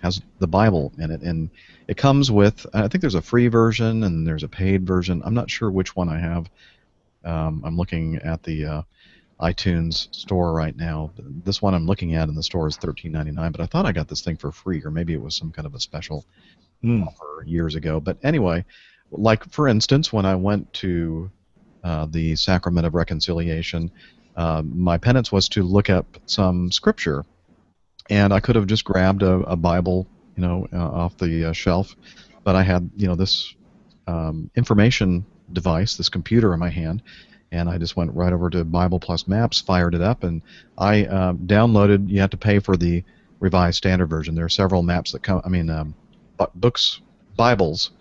has the Bible in it, and it comes with, I think there's a free version and there's a paid version. I'm not sure which one I have. I'm looking at the iTunes store right now. This one I'm looking at in the store is $13.99, but I thought I got this thing for free, or maybe it was some kind of a special offer years ago. But anyway, like for instance, when I went to the Sacrament of Reconciliation, my penance was to look up some scripture, and I could have just grabbed a Bible, off the shelf, but I had, this information device, this computer in my hand, and I just went right over to Bible Plus Maps, fired it up, and I downloaded. You have to pay for the Revised Standard Version. There are several maps that come. Books, Bibles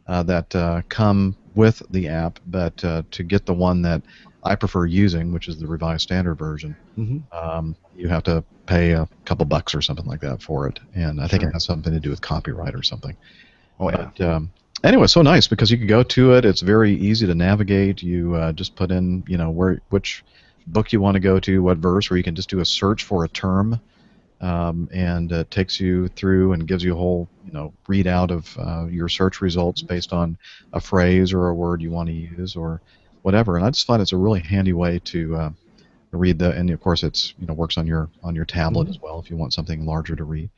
that come with the app, but to get the one that I prefer using, which is the Revised Standard Version, you have to pay a couple bucks or something like that for it, and I think it has something to do with copyright or something. Oh yeah. But, anyway, so nice because you can go to it. It's very easy to navigate. You just put in, which book you want to go to, what verse, or you can just do a search for a term, and it takes you through and gives you a whole, readout of your search results based on a phrase or a word you want to use or whatever. And I just find it's a really handy way to read and of course it's works on your tablet as well if you want something larger to read.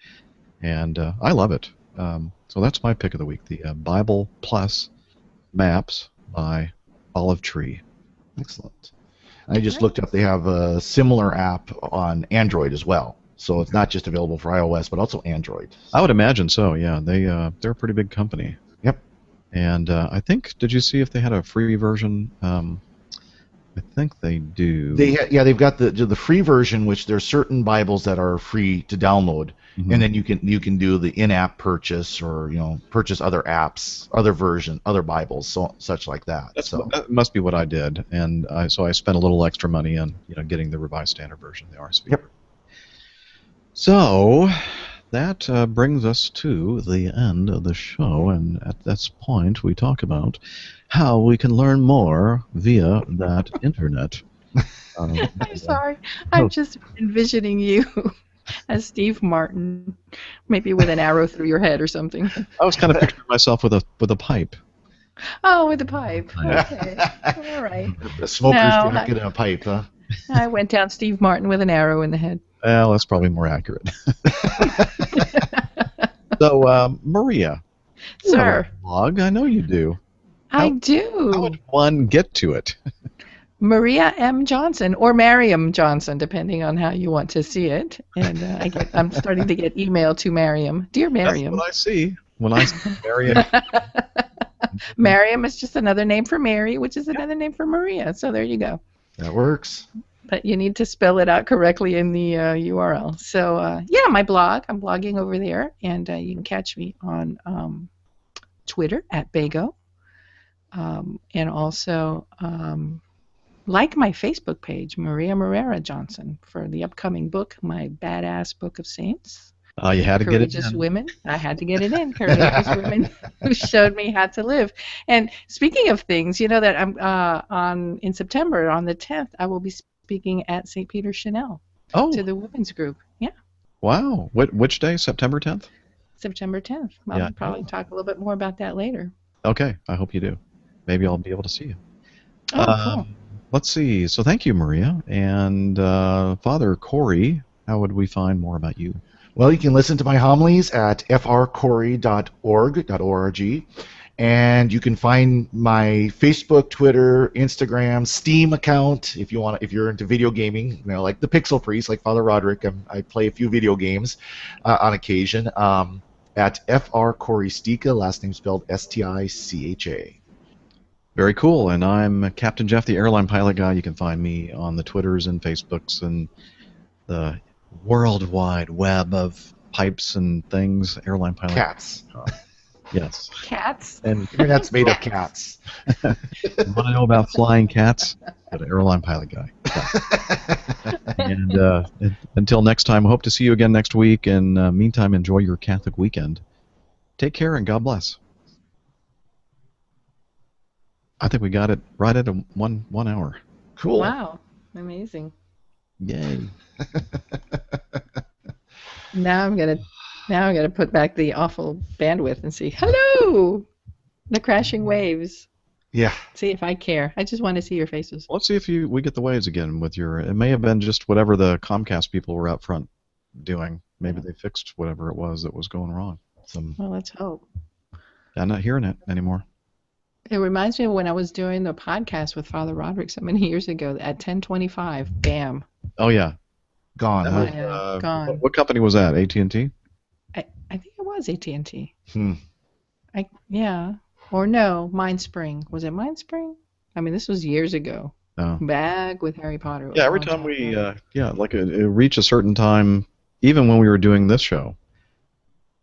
And I love it. So that's my pick of the week, the Bible Plus Maps by Olive Tree. Excellent. I just looked up, they have a similar app on Android as well. So it's not just available for iOS, but also Android. I would imagine so, yeah. They're a pretty big company. Yep. And I think, did you see if they had a free version? I think they do. They've got the free version, which there's certain Bibles that are free to download, and then you can do the in-app purchase or purchase other apps, other Bibles, such like that. That must be what I did, and so I spent a little extra money on getting the Revised Standard Version, the RSV. Yep. So that brings us to the end of the show, and at this point we talk about how we can learn more via that internet. I'm sorry. I'm just envisioning you as Steve Martin, maybe with an arrow through your head or something. I was kind of picturing myself with a pipe. Oh, with a pipe. Okay. All right. A smoker's jacket and a pipe, huh? I went down Steve Martin with an arrow in the head. Well, that's probably more accurate. So, Maria, you have Sir. a blog. I know you do. I do. How would one get to it? Maria M. Johnson or Mariam Johnson, depending on how you want to see it. And I'm starting to get email to Mariam. Dear Mariam. That's what I see when I see Mariam. Mariam is just another name for Mary, which is another name for Maria. So there you go. That works. But you need to spell it out correctly in the URL. So, my blog. I'm blogging over there. And you can catch me on Twitter at Bago. And also like my Facebook page, Maria Morera Johnson, for the upcoming book, my badass book of saints. You had to get it Courageous in. Women. I had to get it in. Courageous Women who showed me how to live. And speaking of things, that I'm in September, on the 10th, I will be speaking at St. Peter Chanel to the women's group. Yeah. Wow. Which day? September 10th? September 10th. I'll probably talk a little bit more about that later. Okay. I hope you do. Maybe I'll be able to see you. Oh, cool. Let's see. So thank you, Maria. And Father Corey, how would we find more about you? Well, you can listen to my homilies at frcorey.org. And you can find my Facebook, Twitter, Instagram, Steam account if you want. If you're into video gaming, like the Pixel Priest, like Father Roderick. I play a few video games on occasion. At FR Koristika, last name spelled Sticha. Very cool. And I'm Captain Jeff, the airline pilot guy. You can find me on the Twitters and Facebooks and the world wide web of pipes and things. Airline pilot. Cats. Yes. Cats. And Internet's made of cats. you want to know about flying cats? Go to airline pilot guy. And until next time, I hope to see you again next week. And meantime, enjoy your Catholic weekend. Take care and God bless. I think we got it right at one hour. Cool. Wow. Amazing. Yay. Now I'm gonna put back the awful bandwidth and see. Hello, the crashing waves. Yeah. See if I care. I just want to see your faces. Let's see if we get the waves again with your. It may have been just whatever the Comcast people were out front doing. Maybe they fixed whatever it was that was going wrong. Well, let's hope. I'm not hearing it anymore. It reminds me of when I was doing the podcast with Father Roderick so many years ago. At 10:25, bam. Oh yeah. Gone. That Huh? was, Yeah, gone. What company was that? AT&T? I think it was AT&T. Hmm. Yeah. Or no, Mindspring. Was it Mindspring? I mean, this was years ago. Oh. Back with Harry Potter. Yeah, every time we, it reached a certain time, even when we were doing this show,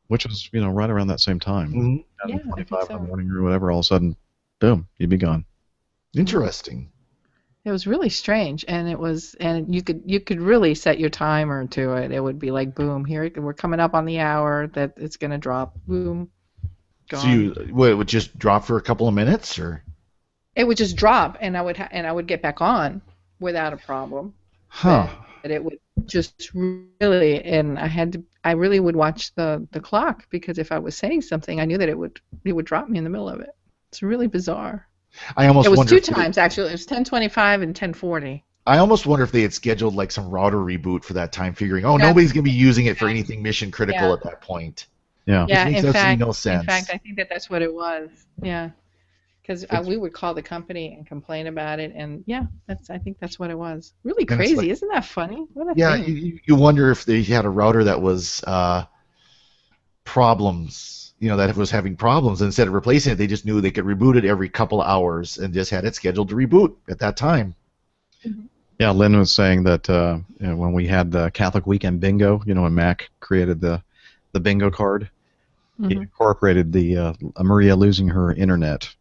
which was, right around that same time, Mm-hmm. Yeah, 25 I think in the so. morning or whatever, all of a sudden, boom, you'd be gone. Interesting. It was really strange, and you could really set your timer to it. It would be like, boom, here we're coming up on the hour that it's gonna drop. Boom, gone. So it would just drop for a couple of minutes, or? It would just drop, and I would get back on without a problem. Huh. But it would just really, and I really would watch the clock, because if I was saying something, I knew that it would drop me in the middle of it. It's really bizarre. I almost It was wonder two times actually. It was 10:25 and 10:40. I almost wonder if they had scheduled like some router reboot for that time, figuring, That's- nobody's gonna be using it for anything mission critical Yeah. at that point. Yeah. Yeah, makes in absolutely no sense. In fact, I think that's what it was. Yeah, because we would call the company and complain about it, and I think that's what it was. Really And it's crazy, like- isn't that funny? What a Yeah, thing. you wonder if they had a router that was problems, that was having problems. And instead of replacing it, they just knew they could reboot it every couple of hours and just had it scheduled to reboot at that time. Yeah, Lynn was saying that when we had the Catholic Weekend Bingo, when Mac created the bingo card, he incorporated the Maria losing her internet.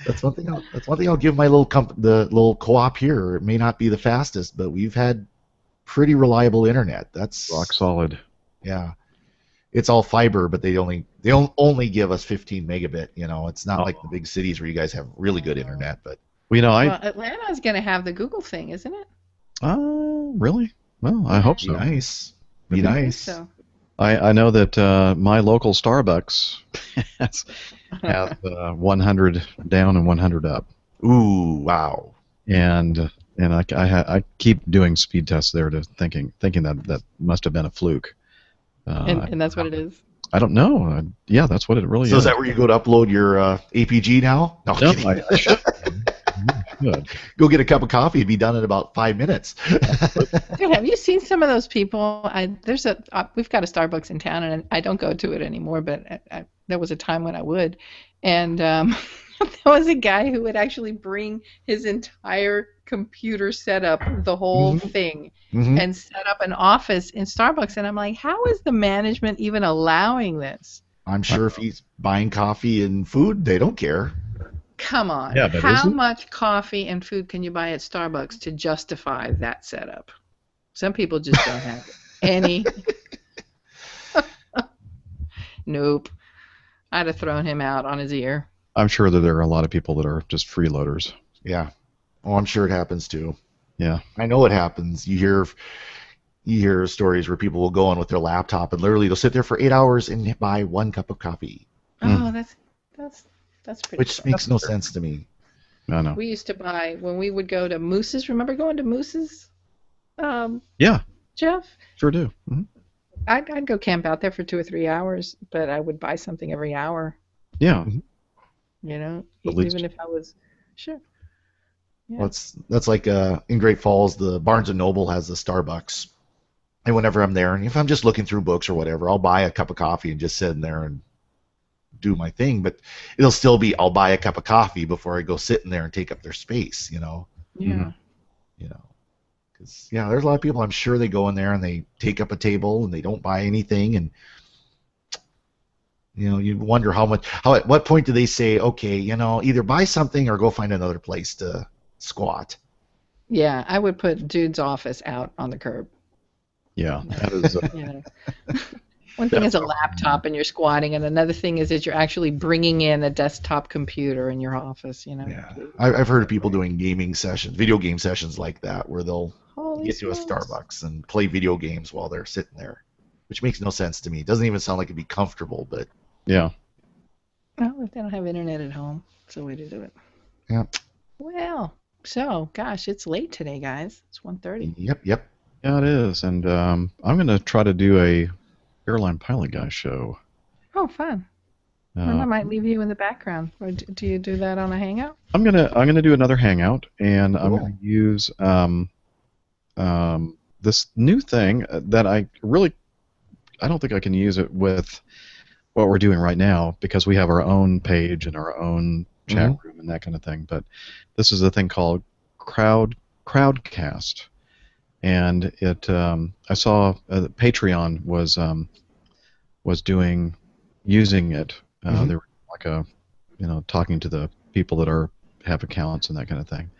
That's one thing I'll give my the little co-op here. It may not be the fastest, but we've had pretty reliable internet. That's Rock solid. Yeah. It's all fiber, but they only give us 15 megabit. It's not like the big cities where you guys have really good internet. But Well, Atlanta's going to have the Google thing, isn't it? Really? Well, I hope be so. nice. I Be think nice. so. I know that my local Starbucks has 100 down and 100 up. Ooh, wow. And I keep doing speed tests there to thinking that must have been a fluke. And that's what it is. I don't know. Yeah, that's what it really So is. is that where you go to upload your APG now? No, No, kidding. I should. Good. Go get a cup of coffee. It'd be done in about 5 minutes. Dude, have you seen some of those people? We've got a Starbucks in town, and I don't go to it anymore. But there was a time when I would, and there was a guy who would actually bring his entire computer setup, the whole thing, and set up an office in Starbucks. And I'm like, how is the management even allowing this? I'm sure if he's buying coffee and food, they don't care. Come on. Yeah, but How isn't- much coffee and food can you buy at Starbucks to justify that setup? Some people just don't have any. Nope. I'd have thrown him out on his ear. I'm sure that there are a lot of people that are just freeloaders. Yeah. Oh, I'm sure it happens too. Yeah. I know it happens. You hear stories where people will go on with their laptop and literally they'll sit there for 8 hours and buy 1 cup of coffee. Oh, that's pretty Which cool. makes no sense to me. I know. We used to buy when we would go to Moose's. Remember going to Moose's? Yeah, Jeff? sure do. I'd go camp out there for 2 or 3 hours, but I would buy something every hour. Yeah, You know, at least. even if I was sure. Yeah. Well, that's like in Great Falls, the Barnes and Noble has the Starbucks, and whenever I'm there, and if I'm just looking through books or whatever, I'll buy a cup of coffee and just sit in there and do my thing. But it'll still be I'll buy a cup of coffee before I go sit in there and take up their space. Yeah. Because there's a lot of people. I'm sure they go in there and they take up a table and they don't buy anything, and you wonder at what point do they say, okay, either buy something or go find another place to squat. Yeah, I would put Jude's office out on the curb. Yeah, that is. One thing is a laptop and you're squatting, and another thing is that you're actually bringing in a desktop computer in your office. Yeah, I've heard of people doing gaming sessions, video game sessions like that, where they'll get to a smokes. Starbucks and play video games while they're sitting there, which makes no sense to me. It doesn't even sound like it'd be comfortable, but Yeah. Well, if they don't have internet at home, it's a way to do it. yeah. Well, so gosh, it's late today, guys. It's 1:30. Yep. Yeah, it is, and I'm going to try to do a airline pilot guy show. Oh, fun. And I might leave you in the background. Or do you do that on a Hangout? I'm gonna do another hangout, and I'm Cool. gonna use this new thing that I don't think I can use it with what we're doing right now because we have our own page and our own chat room and that kind of thing. But this is a thing called Crowdcast, and it I saw Patreon was using it. They were like talking to the people that have accounts and that kind of thing.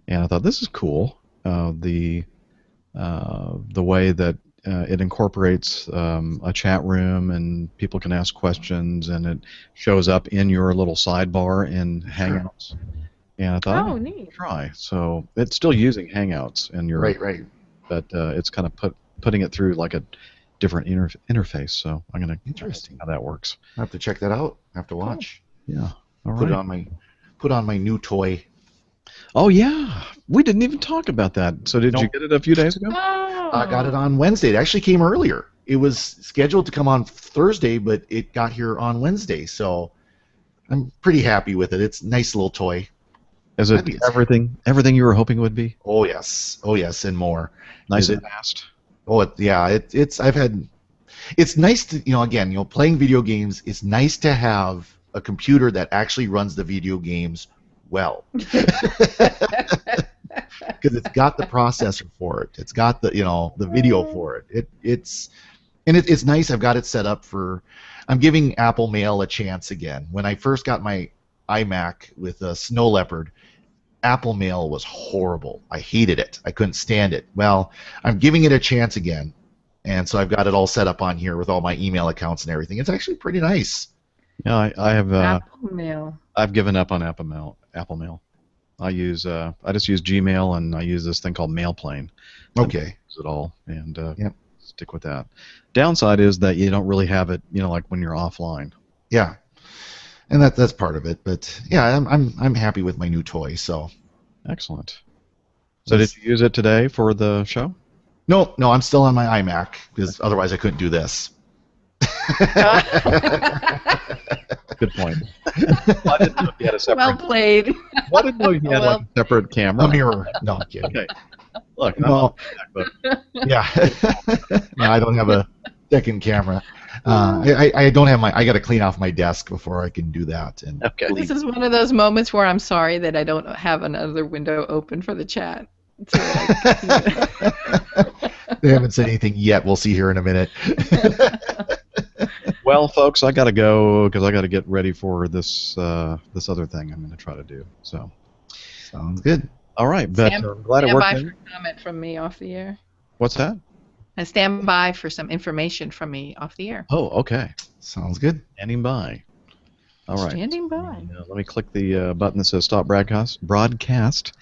And I thought this is cool. The way that it incorporates a chat room and people can ask questions and it shows up in your little sidebar in Hangouts. And I thought, neat. Try. So it's still using Hangouts in your Right. but it's kind of putting it through like a different interface. So I'm gonna Interesting. see how that works. I have to check that out. I have to watch. Yeah. All Put right. it on my new toy. Oh yeah, we didn't even talk about that. So did you get it a few days ago? Oh. I got it on Wednesday. It actually came earlier. It was scheduled to come on Thursday, but it got here on Wednesday. So I'm pretty happy with it. It's a nice little toy. Is it everything you were hoping it would be? Oh yes, and more. Nice and fast. Oh it's it's nice to again playing video games. It's nice to have a computer that actually runs the video games well. Because it's got the processor for it. It's got the the video for it. It's nice. I've got it set up for. I'm giving Apple Mail a chance again. When I first got my iMac with a Snow Leopard, Apple Mail was horrible. I hated it. I couldn't stand it. Well, I'm giving it a chance again, and so I've got it all set up on here with all my email accounts and everything. It's actually pretty nice. Yeah, I have. Apple Mail. I've given up on Apple Mail. I just use Gmail and I use this thing called Mailplane. Okay. Use it all and Yep. stick with that. Downside is that you don't really have it, like when you're offline. Yeah. And that's part of it, but yeah, I'm happy with my new toy. So Excellent. So did you use it today for the show? no, I'm still on my iMac because otherwise I couldn't do this. Good point. Well, I didn't know if you had a separate. Well played. Well, I didn't know you had like a separate camera. A mirror. No, I'm kidding. Okay. Look, Well, but yeah. No, I don't have a second camera. I don't have I got to clean off my desk before I can do that. And okay. This is one of those moments where I'm sorry that I don't have another window open for the chat. So they haven't said anything yet. We'll see here in a minute. Well, folks, I got to go because I got to get ready for this this other thing I'm going to try to do. So, Sounds good. all right, but I'm glad it stand worked. by out. for a comment from me off the air. What's that? And stand by for some information from me off the air. Oh, okay. Sounds good. Standing by. All right. Standing by. Let me click the button that says Stop Broadcast.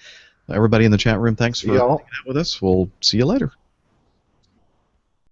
Everybody in the chat room, thanks for See y'all. hanging out with us. We'll see you later.